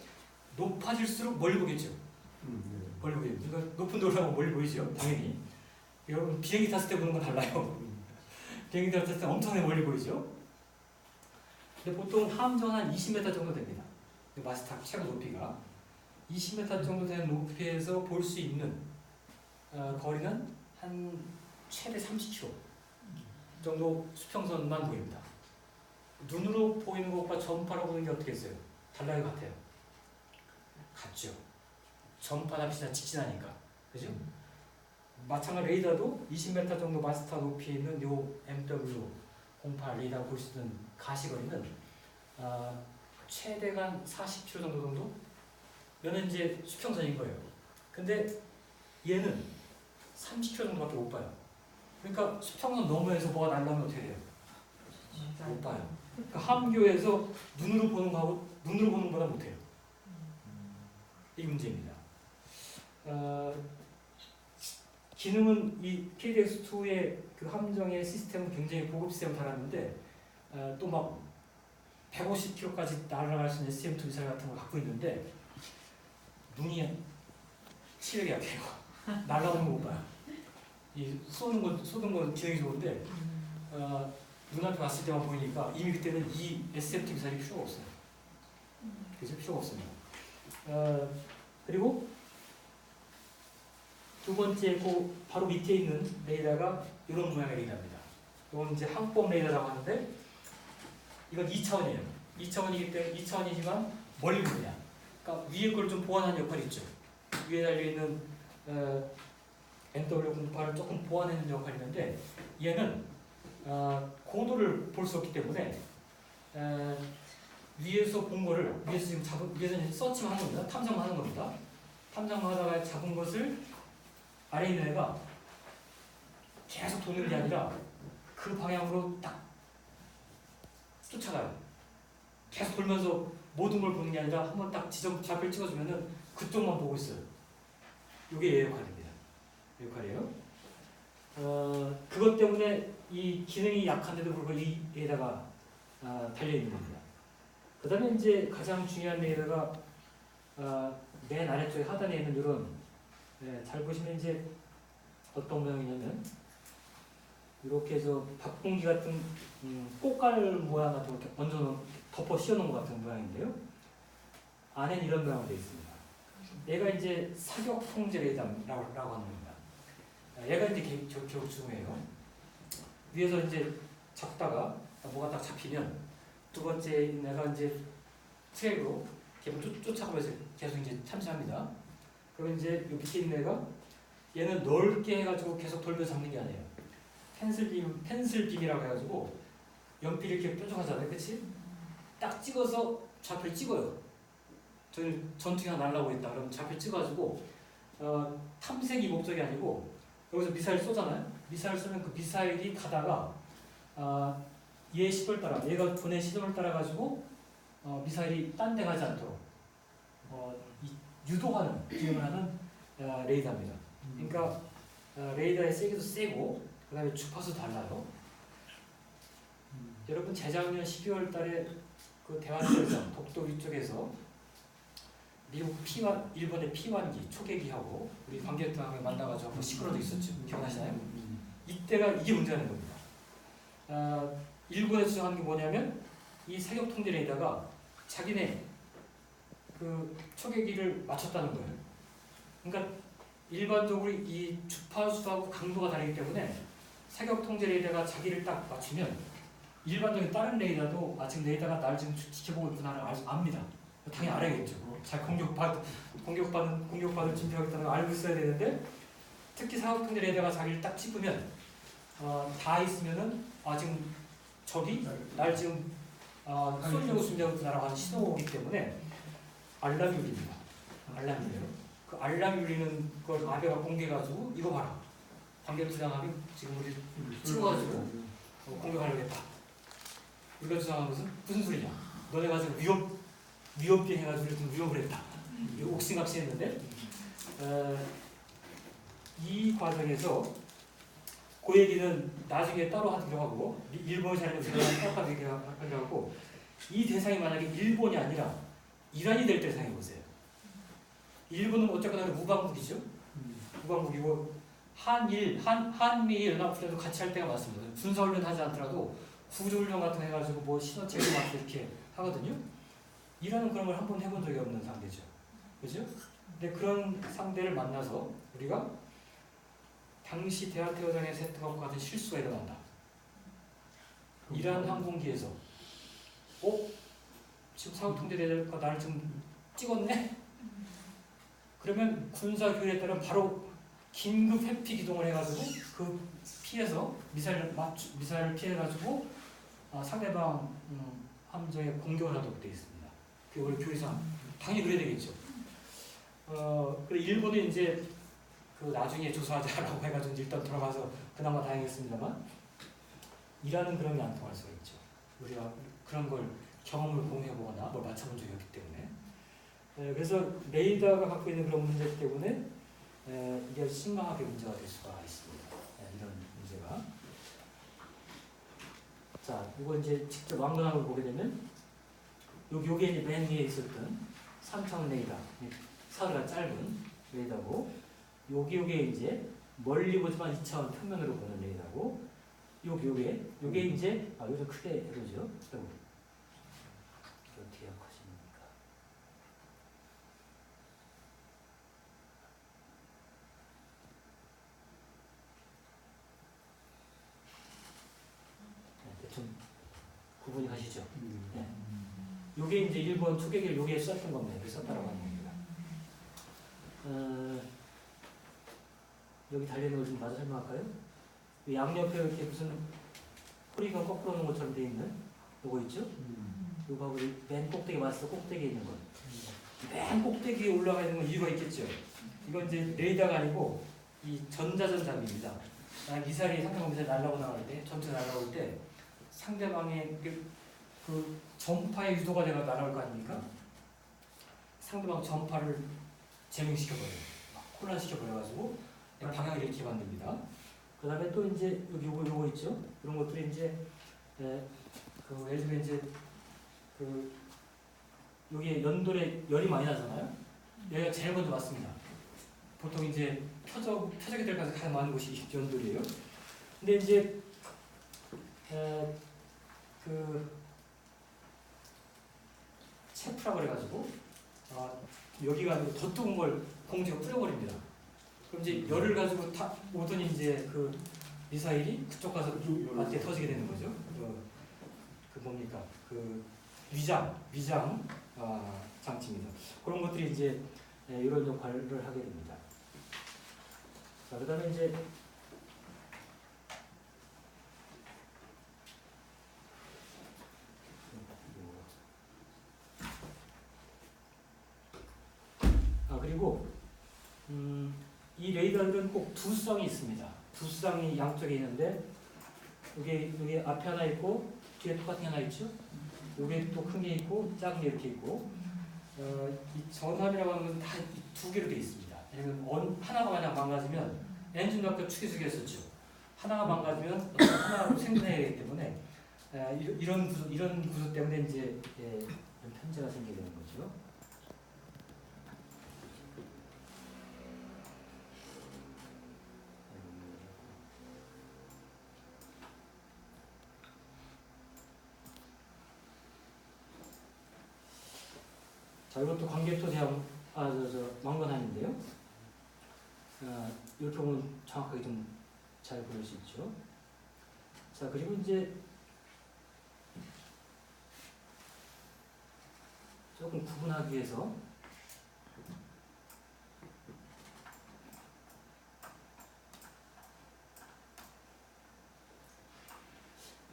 높아질수록 멀리 보겠죠. 멀리 보이죠. 그러니까 높은 데 올라가면 멀리 보이죠. 당연히. 여러분 비행기 탔을 때 보는 건 달라요. 비행기 탔을 때 엄청나게 멀리 보이죠. 근데 보통 함정은 한 20m 정도 됩니다. 마스탑 최고 높이가 20m 정도 되는 높이에서 볼 수 있는 거리는 한 최대 30km 정도 수평선만 보입니다. 눈으로 보이는 것과 전파로 보는 게 어떻게 했어요? 달라요, 같아요? 같죠. 전파나 빛이나 직진하니까, 그죠? 마찬가지 레이더도 20m 정도 마스터 높이에 있는 요 MW08 레이더 볼 수 있는 가시거리는 최대가 40km 정도 면은 이제 수평선인 거예요. 근데 얘는 30km 정도밖에 못 봐요. 그러니까 수평선 너머에서 뭐가 날라오면 어떻게 돼요? 못 봐요. 그러니까 함교에서 눈으로 보는 거하고 눈으로 보는 것보다 못해요. 이 문제입니다. 기능은 이 KDX2의 그 함정의 시스템은 굉장히 고급 시스템을 달았는데 또 막 150km까지 날아갈 수 있는 STM2 미사일 같은 걸 갖고 있는데 눈이 시력이 약해요. 날아오는 거 못 봐요. 이 쏘는 건 기능이 좋은데 눈앞에 왔을 때만 보이니까 이미 그때는 이 STM2 미사일이 필요가 없어요. 그래서 필요가 없습니다. 그리고 두 번째 그 바로 밑에 있는 레이더가 이런 모양의 레이더입니다. 이건 이제 항법 레이더라고 하는데 이건 2차원이에요. 2차원이기 때문에 2차원이지만 멀리 보냐. 그러니까 위에 걸 좀 보완하는 역할이 있죠. 위에 달려 있는 MW08을 조금 보완하는 역할이 있는데 얘는 고도를 볼 수 없기 때문에 위에서 본 거를 위에서 지금 위에서 서치만 하는 겁니다. 탐정만 하는 겁니다. 탐정만 하다가 잡은 것을 아래 있는 애가 계속 도는 게 아니라 그 방향으로 딱 쫓아가요. 계속 돌면서 모든 걸 보는 게 아니라 한번 딱 좌표를 찍어주면은 그쪽만 보고 있어요. 이게 얘 역할입니다. 얘 역할이에요. 그것 때문에 이 기능이 약한데도 불구하고 얘에다가 달려있는 겁니다. 그 다음에 이제 가장 중요한 레이더가 맨 아래쪽에 하단에 있는 이런 잘 보시면 이제 어떤 모양이냐면 이렇게 해서 밥공기 같은 꽃갈 모양 같은 거 이렇게 얹어놓은 덮어 씌워놓은 것 같은 모양인데요. 안에는 이런 모양으로 되어 있습니다. 얘가 이제 사격 통제 레이더라고 하는 겁니다. 얘가 이제 결국 중요해요. 위에서 이제 잡다가 뭐가 딱 잡히면 두 번째 내가 이제 트랙으로 쫓아가면서 계속 이제 참시합니다. 그러면 이제 이 밑에 있는 애가 얘는 넓게 해가지고 계속 돌면서 잡는 게 아니에요. 펜슬빔이라고 해가지고 연필 이렇게 뾰족하잖아요, 그렇지? 딱 찍어서 좌표를 찍어요. 저희 전투기 하나 날라오고 있다. 그러면 좌표 찍어가지고 탐색이 목적이 아니고 여기서 미사일 쏘잖아요. 미사일 쏘면 그 미사일이 가다가 얘 시도를 따라 얘가 보낸 시도를 따라 가지고 미사일이 딴 데 가지 않도록 유도하는 기능을 하는 레이더입니다. 그러니까 레이더의 세기도 세고 그 다음에 주파수 달라요. 여러분 재작년 12월 달에 그 대환절정 독도 위쪽에서 미국 일본의 P1기 초계기하고 우리 관계통하고 만나가지고 한번 시끄러져 있었죠. 기억나시나요? 이때가 이게 문제라는 겁니다. 일본에서 주장하는 게 뭐냐면 이 사격 통제 레이더가 자기네 그 초계기를 맞췄다는 거예요. 그러니까 일반적으로 이 주파수하고 강도가 다르기 때문에 사격 통제 레이더가 자기를 딱 맞추면 일반적인 다른 레이더도 지금 레이더가 나를 지금 지켜보고 있구나를 압니다. 당연히 알아야겠죠. 잘 공격받을 준비하겠다는 걸 알고 있어야 되는데 특히 사격 통제 레이더가 자기를 딱 찍으면 다 있으면은 지금 적이 날 지금 쏘려고 준비하고 있구나라고 하는 신호이기 때문에 알람이 울립니다. 알람이 울려요. 그 알람이 울리는 걸 아베가 공개해가지고 이거 봐라. 관계투장함이 지금 우리 찍어가지고 공격하려고 했다. 이거 주장하는 것은 무슨 소리냐. 너네가 지금 위협 비행해가지고 우리 위협을 했다. 이거 옥신각신했는데 이 과정에서 그 얘기는 나중에 따로 하기로 하고 일본이 잘하는 따로 하기로 하고 이 대상이 만약에 일본이 아니라 이란이 될 때 생각해보세요. 일본은 어쨌거나 우방국이죠. 우방국이고 한미일 연합훈련도 같이 할 때가 많습니다. 군사훈련 하지 않더라도 구조훈련 같은 거 해가지고 뭐 신호 체크 같은 이렇게 하거든요. 일하는 그런 걸 한 번 해본 적이 없는 상대죠. 그죠? 근데 그런 상대를 만나서 우리가 당시 대하태어장에서 했던 것과 같은 실수가 일어난다. 이러한 항공기에서 지금 사고통제대가 나를 좀 찍었네? 그러면 군사교회에 따른 바로 긴급 회피 기동을 해가지고 그 피해서 미사일을 피해가지고 상대방 함정에 공격을 하도록 되어 있습니다. 그게 원래 교리상 당연히 그래야 되겠죠. 그래 일본은 이제 그 나중에 조사하자라고 해가지고 일단 돌아가서 그나마 다행했습니다만 일하는 그런 게 안 통할 수가 있죠. 우리가 그런 걸 경험을 공유해보거나 뭘 맞춰본 적이 없기 때문에. 그래서 레이더가 갖고 있는 그런 문제 때문에 이게 심각하게 문제가 될 수가 있습니다. 이런 문제가. 자, 이거 이제 직접 왕관학을 보게 되면 요게 이제 맨 위에 있었던 3차원 레이더, 사거리가 짧은 레이더고, 요게 이제 멀리 보지만 2차원 평면으로 보는 레이더고, 요게 이제 요즘 크게 이러죠. 어떻게 하십니까? 대충 구분이 가시죠. 네. 요게 이제 일본 투개기를 요게 썼던 겁니다. 여기 썼다라고 하는 겁니다. 여기 달려있는 걸 좀 마저 설명할까요? 양옆에 이렇게 무슨 허리가 거꾸로 오는 것처럼 되어 있는 요거 있죠? 요거하고 맨 꼭대기 맞서 꼭대기에 있는 거. 맨 꼭대기에 올라가 있는 건 이유가 있겠죠. 이건 이제 레이더가 아니고 이 전자전 장비입니다. 미사일이 상대방 미사일 날라고 나갈 때, 전체 날라올 때 상대방의 그 전파의 유도가 되가 날아올 거 아닙니까? 상대방 전파를 제명시켜버려요. 혼란시켜버려가지고 방향을 이렇게 만듭니다. 그 다음에 또 이제 여기 요거 있죠? 이런 것들이 이제 예를 들면 이제 여기 연돌에 열이 많이 나잖아요. 여기가 제일 먼저 맞습니다. 보통 이제 표적이 들어가서 가장 많은 곳이 연돌이에요. 근데 이제 체프라 그래가지고 여기가 아니고 더 뜨거운 걸 공중에 뿌려버립니다. 그럼 이제 열을 가지고 오더니 이제 그 미사일이 그쪽 가서 맞게 터지게 되는 거죠. 그 뭡니까? 그 위장 장치입니다. 그런 것들이 이제 이런 역할을 하게 됩니다. 자, 그다음에 이제 그리고 이 레이더들은 꼭 두 쌍이 있습니다. 두 쌍이 양쪽에 있는데 여기 앞에 하나 있고 뒤에 똑같은 게 하나 있죠. 여기 또 큰 게 있고 작은 게 이렇게 있고 이 전압이라고 하는 건 다 두 개로 되어 있습니다. 왜냐면 하나가 만약 망가지면 엔진도 아까 축이수기했었죠. 하나가 망가지면 하나로 생존해야 되기 때문에 이런 구조 때문에 이제 이런 편제가 생기게 되는 거죠. 자, 이것도 관계토 대항 왕관함인데요. 이렇게 보면 정확하게 좀 잘 보일 수 있죠. 자, 그리고 이제 조금 구분하기 위해서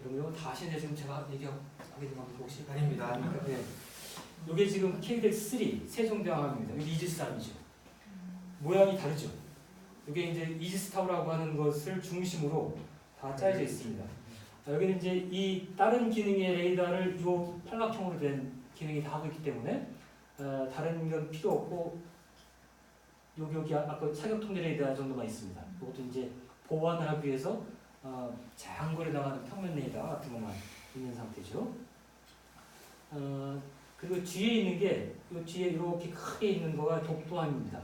이런 거 다 아시는데 지금 제가 얘기하게 된 겁니까 혹시? 아닙니다. 네. 이게 지금 KDX-3 세종대왕함입니다. 여기 이지스함이죠. 모양이 다르죠. 이게 이제 이지스 타워라고 하는 것을 중심으로 다 짜여져 있습니다. 여기는 이제 이 다른 기능의 레이더를 이 팔각형으로 된 기능이 다 하고 있기 때문에 다른 건 필요 없고 여기 아까 사격통제 레이더 정도만 있습니다. 이것도 이제 보완을 하기 위해서 장거리 나가는 평면 레이더 같은 것만 있는 상태죠. 그리고 뒤에 있는 게 이 뒤에 이렇게 크게 있는 거가 독도함입니다.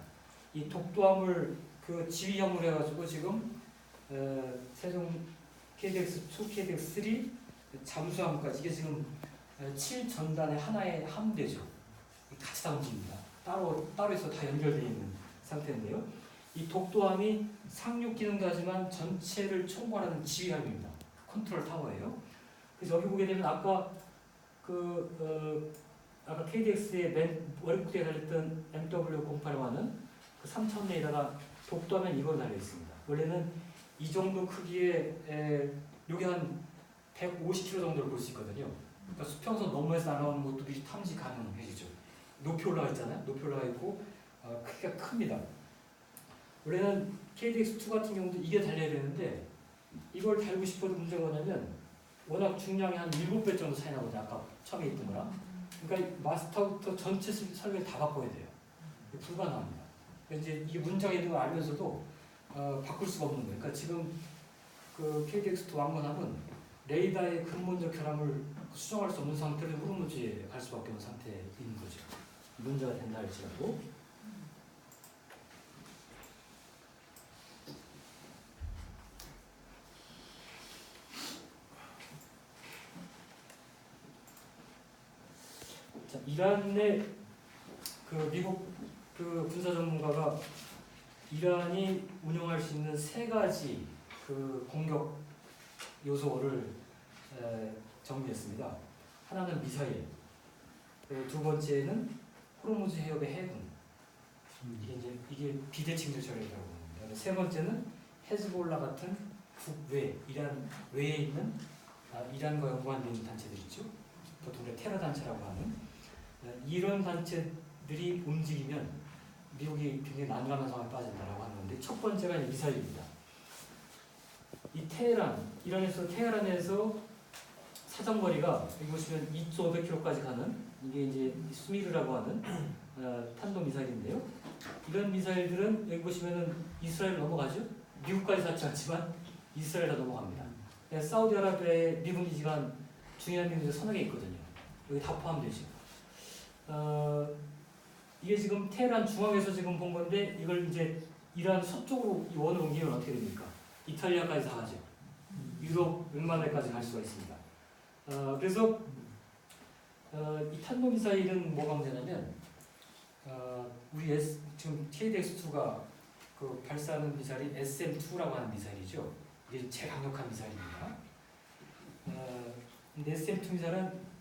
이 독도함을 그 지휘형으로 해가지고 지금 세종 KDX2, KDX3 잠수함까지 이게 지금 7전단의 하나의 함대죠. 같이 다 움직입니다. 따로 해서 다 연결되어 있는 상태인데요. 이 독도함이 상륙 기능도 하지만 전체를 총괄하는 지휘함입니다. 컨트롤 타워예요. 그래서 여기 보게 되면 아까 아까 KDX의 맨 머리국대에 달렸던 MW081은 그 3000내에다가 독도하면 이걸 달려 있습니다. 원래는 이 정도 크기의 요게 한 150km 정도를 볼 수 있거든요. 그러니까 수평선 너머에서 날아오는 것도 미리 탐지 가능해지죠. 높이 올라가 있잖아요. 높이 올라가 있고 크기가 큽니다. 원래는 KDX2 같은 경우도 이게 달려야 되는데 이걸 달고 싶어도 문제가 뭐냐면 워낙 중량이 한 7배 정도 차이 나거든요. 아까 처음에 있던 거랑. 그러니까 마스터부터 전체 설계를 다 바꿔야 돼요. 불가능합니다. 그러니까 이제 이게 문제가 있는 걸 알면서도 바꿀 수가 없는 거예요. 그러니까 지금 그 KDX2 왕건함은 레이더의 근본적 결함을 수정할 수 없는 상태로 후르무즈에 갈 수밖에 없는 상태에 있는 거죠. 문제가 된다 할지라도. 자, 이란의 그 미국 그 군사 전문가가 이란이 운영할 수 있는 3가지 그 공격 요소를 정리했습니다. 하나는 미사일, 두 번째는 호르무즈 해협의 해군. 이게 비대칭적 전략이라고 합니다. 세 번째는 헤즈볼라 같은 북외, 이란 외에 있는 이란과 연관된 단체들 있죠. 보통 우리가 테러 단체라고 하는 이런 단체들이 움직이면 미국이 굉장히 난감한 상황에 빠진다라고 하는 건데 첫 번째가 미사일입니다. 이 이란에서 테헤란에서 사정거리가 여기 보시면 2,500km까지 가는 이게 이제 스미르라고 하는 탄도 미사일인데요. 이런 미사일들은 여기 보시면은 이스라엘 넘어가죠. 미국까지 닿지 않지만 이스라엘 다 넘어갑니다. 사우디아라비아의 미군 기지가 중요한 경우에 서너 개 있거든요. 여기 다 포함되죠. 이게 지금 테헤란 중앙에서 지금 본 건데 이걸 이제 이란 서쪽으로 이 원을 옮기면 어떻게 됩니까? 이탈리아까지 다 가죠. 유럽 웬만하까지 갈 수가 있습니다. 그래서 이 탄도미사일은 뭐가 문제냐면 우리 지금 KDX2가 그 발사하는 미사일이 SM2라고 하는 미사일이죠. 이게 제일 강력한 미사일입니다. 근데 SM2 미사일은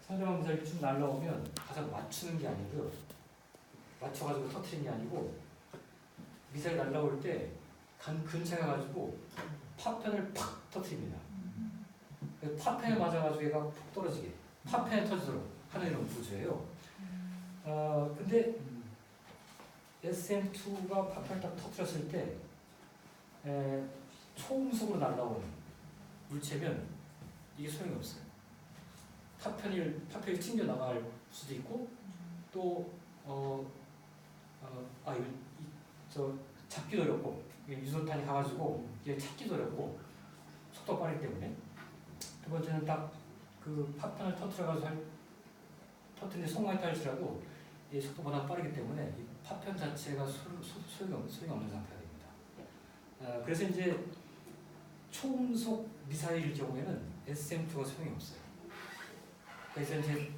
상대방 미사일이 쭉 날라오면 가장 맞추는 게 아니고요. 맞춰가지고 터트리는 게 아니고 미사일 날라올 때 근처에 가가지고 파편을 팍 터트립니다. 파편에 맞아가지고 얘가 푹 떨어지게 파편에 터지도록 하는 이런 구조예요. 근데 SM2가 파편을 딱 터뜨렸을 때 초음속으로 날라오는 물체면 이게 소용이 없어요. 파편이 튕겨 나갈 수도 있고 또 잡기도 어렵고 유도탄이 가가지고 이게 찾기도 어렵고 속도가 빠르기 때문에 두 번째는 딱 그 파편을 터트리는데 성공했다 할지라도 이 속도보다 빠르기 때문에 이 파편 자체가 소용이 없는 상태가 됩니다. 그래서 이제 초음속 미사일일 경우에는 SM2가 소용이 없어요. 그래서 이제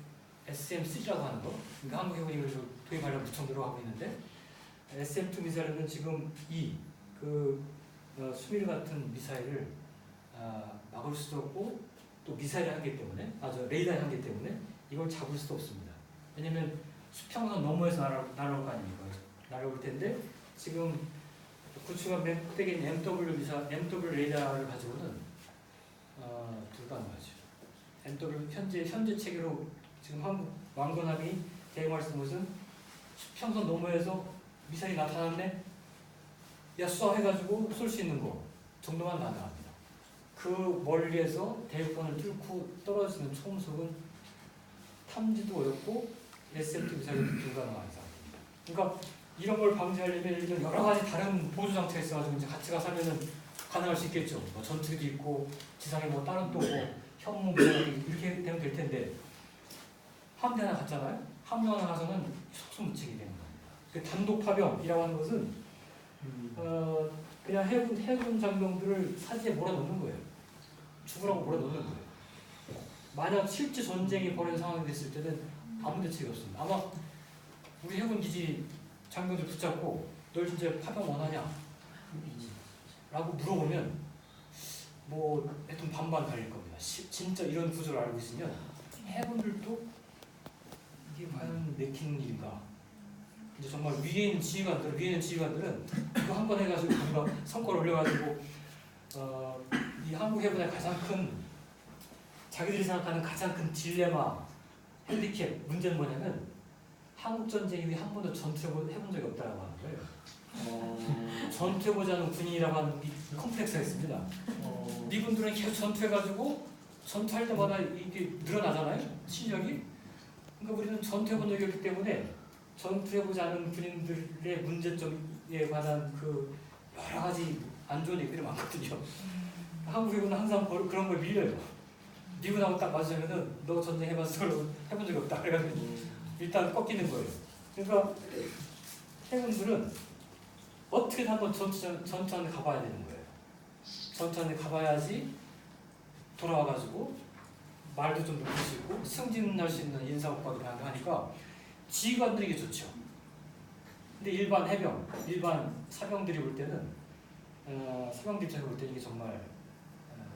SM3라고 하는 거, 그러니까 한국 해군이 이걸 도입하려고 무척 노력하고 있는데 SM2 미사일은 지금 수밀 같은 미사일을 막을 수도 없고 또 미사일의 한계 때문에 레이더의 한계 때문에 이걸 잡을 수도 없습니다. 왜냐면 수평선 너머에서 날아올 거 아닙니까? 날아올 텐데 지금 구축한 맨 끝에 있는 MW 레이더를 가지고는 불가능하죠. 현재 체계로 지금 한국 왕건함이 대응할 수 있는 것은 수평선 너머에서 미사일이 나타났네? 야 쏴해가지고 쏠 수 있는 거 정도만 가능합니다. 그 멀리에서 대륙권을 뚫고 떨어지는 초음속은 탐지도 어렵고 SM2 미사일도 불가능한 상태입니다. 그러니까 이런 걸 방지하려면 예를 들어 여러 가지 다른 보조 장치가 있어가지고 이제 같이 가서 하면은 가능할 수 있겠죠. 뭐 전투기도 있고 지상에 뭐 다른 또 현무 이렇게 되면 될 텐데 함대 하나 갔잖아요. 함대 하나 가서는 속수무책이 되는 겁니다. 그 단독 파병이라고 하는 것은 그냥 해군 장병들을 사지에 몰아넣는 거예요. 죽으라고 몰아넣는 거예요. 만약 실제 전쟁이 벌어진 상황이 됐을 때는 아무 대책이 없습니다. 아마 우리 해군 기지 장병들 붙잡고 널 진짜 파병 원하냐? 라고 물어보면 뭐 하여튼 반반 갈릴 겁니다. 진짜 이런 구조를 알고 있으면 해군들도 이게 과연 내키는 일인가? 이제 정말 위에 있는 지휘관들은 이거 한 번 해가지고 뭔가 성과를 올려가지고 이 한국 해군의 가장 큰 자기들이 생각하는 가장 큰 딜레마, 핸디캡, 문제는 뭐냐면 한국 전쟁 이후에 한 번도 전투해본 적이 없다라고 하는 거예요. 전투해보지 않은 군인이라고 하는 이 컴플렉스가 있습니다. 미군들은 계속 전투해가지고 전투할 때마다 이게 늘어나잖아요. 실력이. 그러니까 우리는 전투해본 적이 없기 때문에 전투해보지 않은 군인들의 문제점에 관한 그 여러 가지 안 좋은 얘기들이 많거든요. 한국 해군은 항상 그런 걸 밀려요. 미군하고 딱 맞으면은 너 전쟁 해봤어? 해본 적이 없다. 그래가지고 일단 꺾이는 거예요. 그러니까 해군들은 어떻게든 한번 전투하는 데 가봐야 되는 거예요. 전투하는 데 가봐야지 돌아와가지고 말도 좀 높일 수 있고 승진할 수 있는 인사고과도 하니까 지휘관들이 이게 좋죠. 근데 일반 해병, 일반 사병들이 볼 때는 사병들 입장에서 볼 때는 이게 정말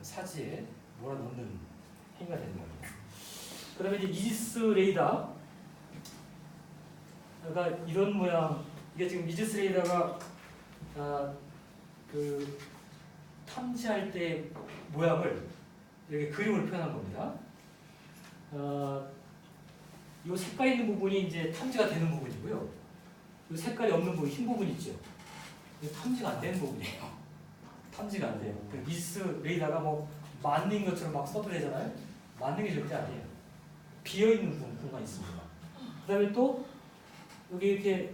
사지에 몰아넣는 행위가 되는 겁니다. 그 다음에 이제 이지스 레이더. 그러니까 이런 모양, 이게 지금 이지스 레이더가 그 탐지할 때 모양을 이렇게 그림으로 표현한 겁니다. 이 색깔 있는 부분이 이제 탐지가 되는 부분이고요. 이 색깔이 없는 부분, 흰 부분 있죠. 이게 탐지가 안 되는 부분이에요. 탐지가 안 돼요. 그 이지스 레이더가 뭐 맞는 것처럼 막 써도되잖아요. 맞는 게 절대 아니에요. 비어 있는 공간이 있습니다. 그다음에 또 여기 이렇게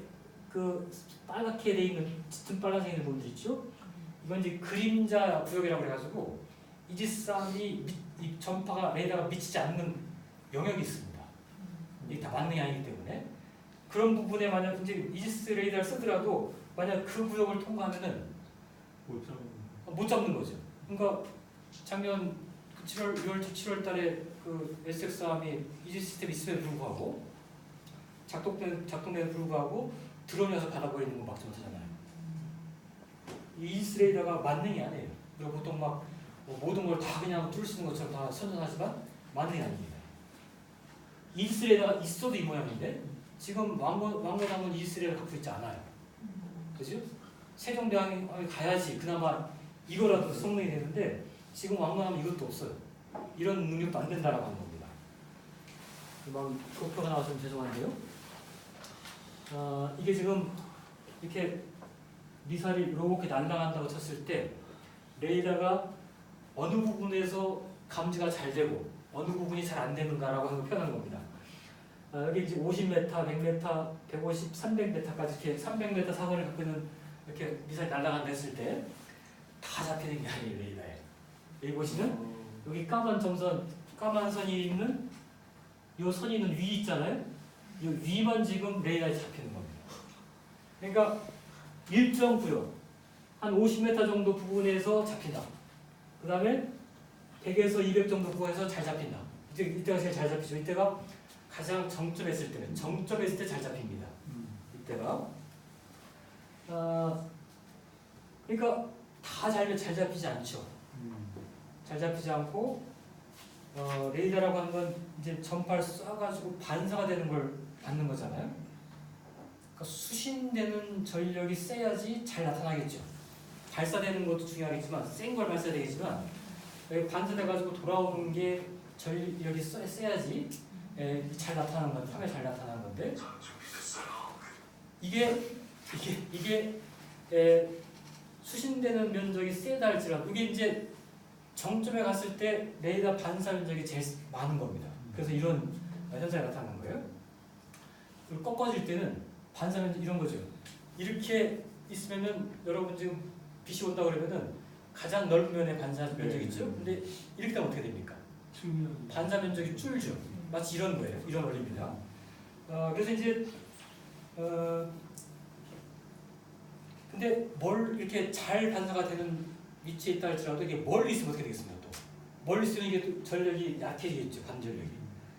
그 빨갛게 돼 있는 짙은 빨간색 있는 부분들 있죠. 이건 이제 그림자 구역이라고 해가지고 이지스함이 이 전파가 레이더가 미치지 않는 영역이 있습니다. 이게 다 만능이 아니기 때문에 그런 부분에 만약 이제 이지스 레이더를 쓰더라도 만약 그 구역을 통과하면은 못 잡는 거죠. 그러니까 작년 7월 달에 그 SX함이 이지스 시스템이 있음에도 불구하고 작동됨에도 불구하고 드론이 와서 받아버리는 거 막지 못하잖아요. 이 이지스 레이더가 만능이 아니에요. 그리고 보통 막 모든 걸 다 그냥 뚫을 수 있는 것처럼 다 선전하지만 만능이 아닙니다. 이지스 레이더가 있어도 이 모양인데 지금 왕건함은 이지스 레이더 갖고 있지 않아요. 그죠? 세종대왕이 가야지 그나마 이거라도 성능이 되는데 지금 왕건함은 이것도 없어요. 이런 능력도 안 된다라고 하는 겁니다. 막 도표가 나와서 죄송한데요. 이게 지금 이렇게 미사일이 이렇게 날아간다고 쳤을 때 레이더가 어느 부분에서 감지가 잘 되고 어느 부분이 잘 안 되는가라고 하는 걸 표현하는 겁니다. 여기 이제 50m, 100m, 150, 300m까지 이렇게 300m 사거리를 갖고 있는 이렇게 미사일 날아간다 했을 때 다 잡히는 게 아니에요, 레이더에. 여기 보시면 여기 까만 점선, 까만 선이 있는 이 선이 있는 위 있잖아요. 이 위만 지금 레이더에 잡히는 겁니다. 그러니까 일정 구역 한 50m 정도 부분에서 잡힌다. 그 다음에 100에서 200 정도 부분에서 잘 잡힌다. 이때가 제일 잘 잡히죠. 이때가 가장 정점에 있을 때는 정점에 있을 때 잘 잡힙니다. 이때가 그러니까 다 잘 잡히지 않죠. 잘 잡히지 않고 레이더라고 하는 건 이제 전파를 쏴가지고 반사가 되는 걸 받는 거잖아요. 그러니까 수신되는 전력이 세야지 잘 나타나겠죠. 발사되는 것도 중요하겠지만 센 걸 발사되겠지만 반사돼가지고 돌아오는 게 전력이 세야지 잘 나타나는 건 화면에 잘 나타나는 건데 이게 수신되는 면적이 세다 할지라도 이게 이제 정점에 갔을 때 레이더 반사 면적이 제일 많은 겁니다. 그래서 이런 현상이 나타나는 거예요. 그리고 꺾어질 때는 반사 면적 이런 거죠. 이렇게 있으면은 여러분 지금 빛이 온다 그러면은 가장 넓은 면의 반사 면적이 있죠. 근데 이렇게 되면 어떻게 됩니까? 반사 면적이 줄죠. 마치 이런 거예요. 이런 원리입니다. 그래서 이제 근데 뭘 이렇게 잘 반사가 되는 위치에 있다 할지라도 이게 멀리 있으면 어떻게 되겠습니까? 또 멀리 쏘는 게 또 전력이 약해지겠죠. 반전력이.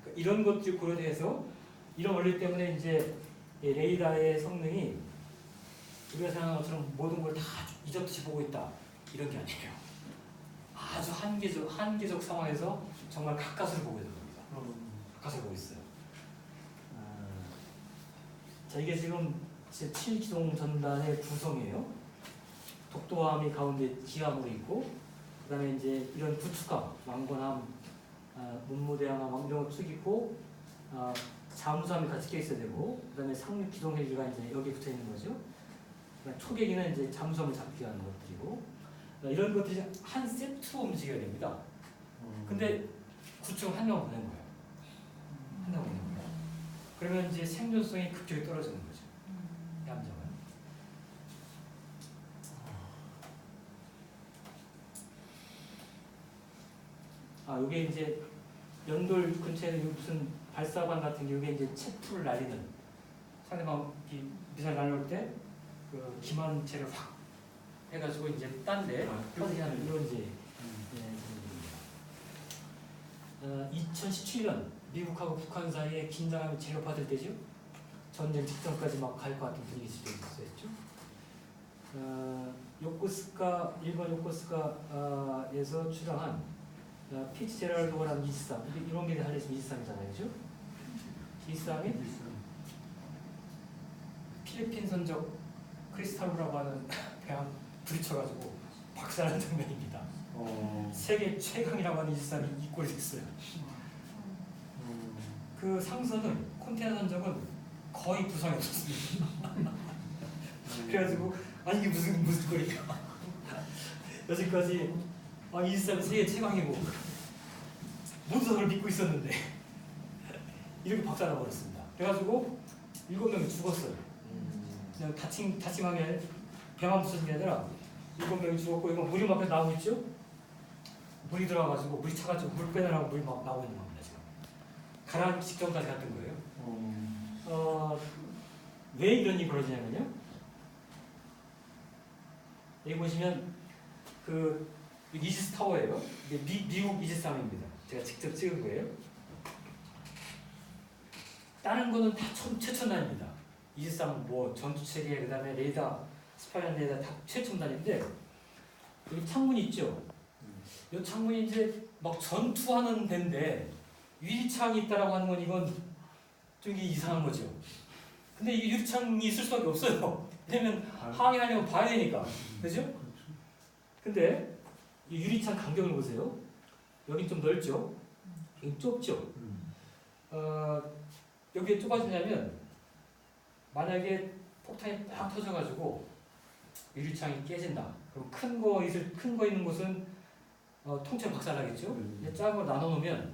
그러니까 이런 것들이 고려돼서 이런 원리 때문에 이제 이 레이더의 성능이 우리가 생각하는 것처럼 모든 걸 다 잊었듯이 보고 있다 이런 게 아니에요. 아주 한계적 상황에서 정말 가까스로 보고 있는 겁니다. 가까스로 보고 있어요. 자, 이게 지금 제 7기동 전단의 구성이에요. 독도함이 가운데 기함으로 있고, 그 다음에 이제 이런 구축함, 왕건함, 문무대함 이런 거 쭉 있고, 잠수함이 같이 껴 있어야 되고, 그 다음에 상륙 기동 헬기가 이제 여기 붙어 있는 거죠. 초계기는 이제 잠수함을 잡기 위한 것들이고, 이런 것들이 한 세트로 움직여야 됩니다. 근데 구축은 한 명 보낸 거예요. 한 명 보낸 거예요. 그러면 이제 생존성이 급격히 떨어지는 거죠. 함정은. 이게 이제 연돌 근처에 무슨 발사관 같은 게 이게 이제 체풀을 날리는 상대방 미사일 날려올 때 그 기만체를 확 해가지고 이제 딴데 퍼지게 하는 이런 이제 2017년 미국하고 북한 사이에 긴장감이 제일 높아질 때죠. 전쟁 직전까지 막 갈 것 같은 분위기 있었죠. 일본 요코스카에서 출항한 피츠제럴드호라는 23, 이런 게 달려있으면 23이잖아요, 그죠? 23이 필리핀 선적 크리스탈로라고 하는 배함 부딪혀가지고 박살난 장면입니다. 세계 최강이라고 하는 23이 이 꼴이 됐어요. 그 상선은 콘테이너 선적은 거의 부상이 없었습니다. 그래가지고 아니 이게 무슨 꼴이야. 여지까지 23은 세계 최강이고 모두 그걸 믿고 있었는데 이렇게 박살나 버렸습니다. 그래가지고 7명이 죽었어요. 그냥 다침하게 배만 부서진 게 아니라 7명이 죽었고, 이거 물이 막 나오고 있죠? 물이 들어와가지고 물이 차가지고 물 빼내라고 물이 막 나오고 있는 겁니다. 지금 가라앉기 직전까지 갔던 거예요. 왜 이런 일이 벌어지냐면요, 여기 보시면 그 이지스 타워예요. 이게 미국 이지스-3입니다. 제가 직접 찍은 거예요. 다른 거는 다 최첨단입니다. 이지스-3은 뭐 전투체계, 그 다음에 레이더, 스파이언 레이더 다 최첨단인데, 여기 창문이 있죠. 이 창문이 이제 막 전투하는 데인데 유리창이 있다라고 하는 건 이건 좀 이상한 거죠. 근데 이 유리창이 있을 수밖에 없어요. 왜냐면 항해하려면 봐야 되니까, 그죠? 근데 이 유리창 간격을 보세요. 여기 좀 넓죠? 여기 좁죠? 여기에 좁아지냐면 만약에 폭탄이 딱 터져가지고 유리창이 깨진다. 그럼 큰 거 있는 곳은 통째로 박살나겠죠? 작은 걸 나눠 놓으면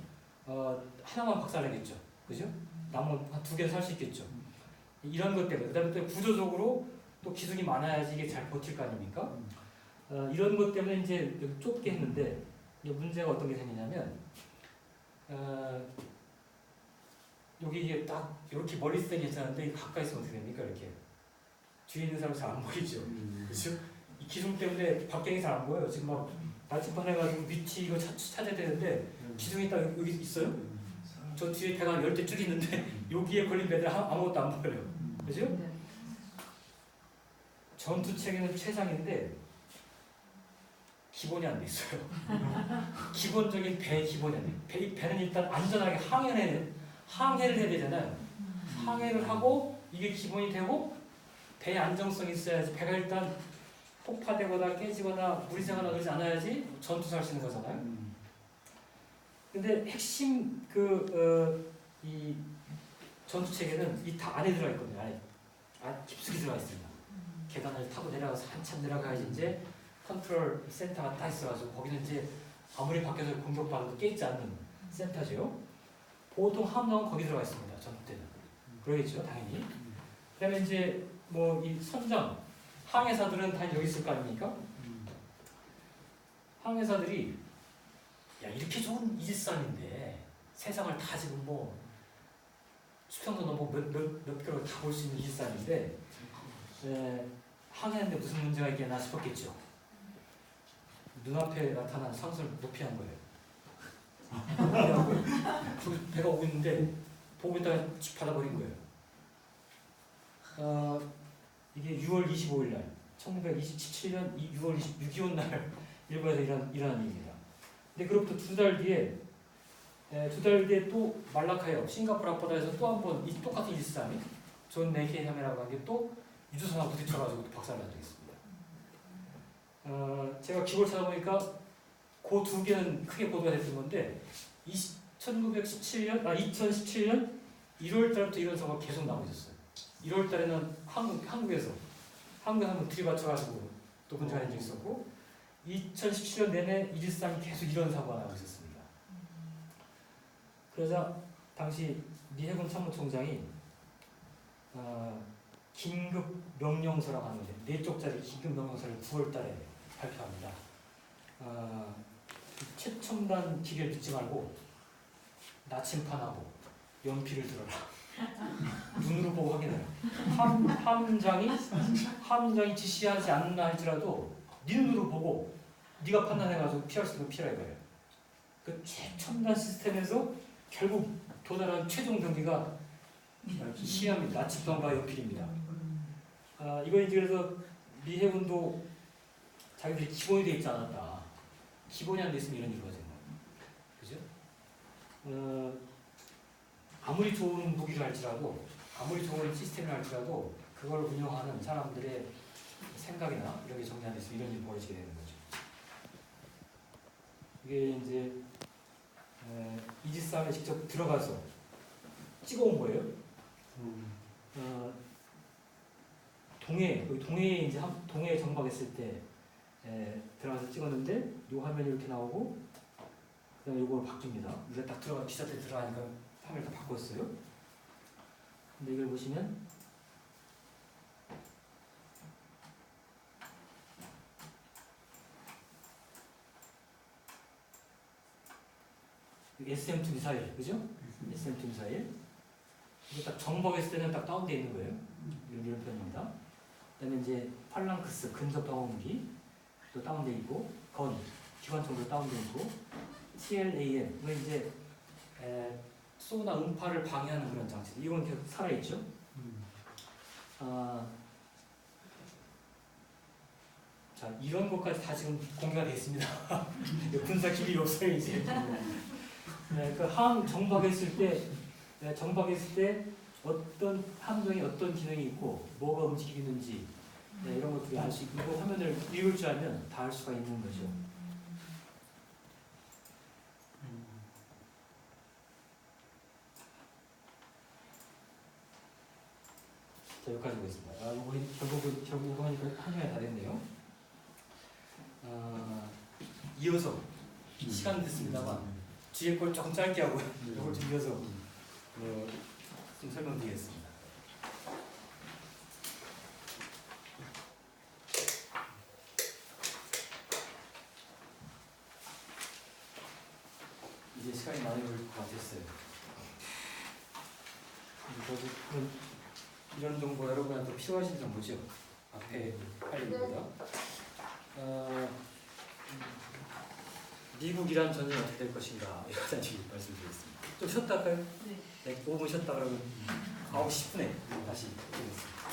하나만 박살나겠죠, 그죠? 나머지 한 2개 살 수 있겠죠. 이런 것 때문에, 그다음에 또 구조적으로 또 기둥이 많아야지 이게 잘 버틸 거 아닙니까? 이런 것 때문에 이제 여기 좁게 했는데, 이제 문제가 어떤 게 생기냐면, 여기 이게 딱 이렇게 머리 쓰기 괜찮은데 가까이 있으면 어떻게 됩니까? 이렇게 뒤에 있는 사람 잘 안 보이죠, 그렇죠? 이 기둥 때문에 밖에 잘 안 보여요. 지금 막 나침반 해가지고 위치 이거 찾아야 되는데 기둥이 딱 여기 있어요. 저 뒤에 배가 10대 쭉 있는데 여기에 걸린 배들 아무것도 안 보여요, 그죠? 전투 체계는 최상인데 기본이 안 돼 있어요. 기본적인 배 기본이 안 돼. 배는 일단 안전하게 항해를 해야 되잖아요. 항해를 하고 이게 기본이 되고 배의 안정성이 있어야지. 배가 일단 폭파되거나 깨지거나 물이 새거나 그러지 않아야지 전투를 할 수 있는 거잖아요. 근데 핵심 이 전투 체계는 이 다 안에 들어가 있거든요. 안에 깊숙이 들어가 있습니다. 계단을 타고 내려가서 한참 내려가야지 이제 컨트롤 센터가 딱 있어가지고 거기는 이제 아무리 밖에서 공격받아도 깨지 않는 센터죠. 보통 함정은 거기 들어가 있습니다. 전투 때는. 그러겠죠, 당연히. 그다음에 이제 뭐 이 선장, 항해사들은 다 여기 있을 거 아닙니까? 항해사들이 야 이렇게 좋은 이지스함인데 세상을 다 지금 뭐 수평도 넘고 몇 킬로 다 볼 수 있는 이지스함인데 항해하는데 무슨 문제가 있겠나 싶었겠죠. 눈앞에 나타난 상수를 못 피한 거예요. 그래갖고 저기 배가 오고 있는데 보고 있다가 집 받아버린 거예요. 이게 6월 25일 날 1927년 6월 26일 날 일본에서 일어난 일입니다. 근데 그로부터 두 달 뒤에 또 말라카이어 싱가포르 앞바다에서 또 한 번 이 똑같은 일사람이 존 네이케이함이라고 하는 게 또 유조선하고 부딪혀가지고 또 박살난 적이 있습니다. 제가 기록을 찾아보니까 그 두 개는 크게 보도가 됐던 건데 2017년 1월 달부터 이런 사고가 계속 나오고 있었어요. 1월 달에는 한국에서 한번 들이받쳐가지고 또 문제가 된 적이 있었고 2017년 내내 113이 계속 이런 사고가 나오고 있었습니다. 그러자 당시 미 해군 참모총장이 긴급 명령서라고 하는 건데 4쪽짜리 긴급 명령서를 9월 달에 발표합니다. 최첨단 기계를 듣지 말고 나침판하고 연필을 들어라. 눈으로 보고 확인해라. 함장이 지시하지 않나 할지라도 네 눈으로 보고 네가 판단해가지고 피할 수 있는 피하라 이거예요. 그 최첨단 시스템에서 결국 도달한 최종 병기가 시합니다. 나침판과 연필입니다. 이거 이제 그래서 미 해군도 자기들이 기본이 돼 있지 않았다. 기본이 안 돼 있으면 이런 일이 거죠. 그죠? 아무리 좋은 무기를 할지라도 아무리 좋은 시스템을 할지라도 그걸 운영하는 사람들의 생각이나 이런 게 정리 안 돼서 이런 일이 벌어지게 되는 거죠. 이게 이제 이지스함에 직접 들어가서 찍어온 거예요. 동해에 이제 동해에 정박했을 때 들어가서 찍었는데 이 화면이 이렇게 나오고 그다음에 이거 바뀝니다. 이거 딱 기사 때 들어가니까 화면을 다 바꿨어요. 근데 이걸 보시면 SM2 미사일, 그죠? SM2 미사일. 이게 딱 정박했을 때는 딱 다운되어 있는 거예요. 이런 편입니다. 그다음에 이제 팔랑크스 근접 방어무기 또 다운되어 있고, 기관총도 다운되어 있고, TLAM 이거 이제 쏘나 음파를 방해하는 그런 장치. 이건 계속 살아 있죠. 자, 이런 것까지 다 지금 공개가 되어 있습니다. 군사 기밀이 없어요 이제. 그 정박했을 때 어떤 함정에 어떤 기능이 있고 뭐가 움직이는지 이런 것들이 알 수 있고 화면을 읽을 줄 알면 다 알 수가 있는 거죠. 자, 여기까지 보겠습니다. 우리 결국은 하니까 한 시간이 다 됐네요. 이어서 시간 됐습니다만 뒤에 걸 조금 짧게 하고 이걸 좀 이어서 좀 설명드리겠습니다. 이제 시간이 많이 걸릴 것 같았어요. 결국은 이런 정보 여러분한테 필요하신 정보죠. 앞에 할 얘기입니다. 미국-이란 전쟁이 어떻게 될 것인가 여기까지 말씀드리겠습니다. 좀 쉬었다 할까요? 네. 5분 쉬었다 그러면 9시 10분에 다시 드리겠습니다.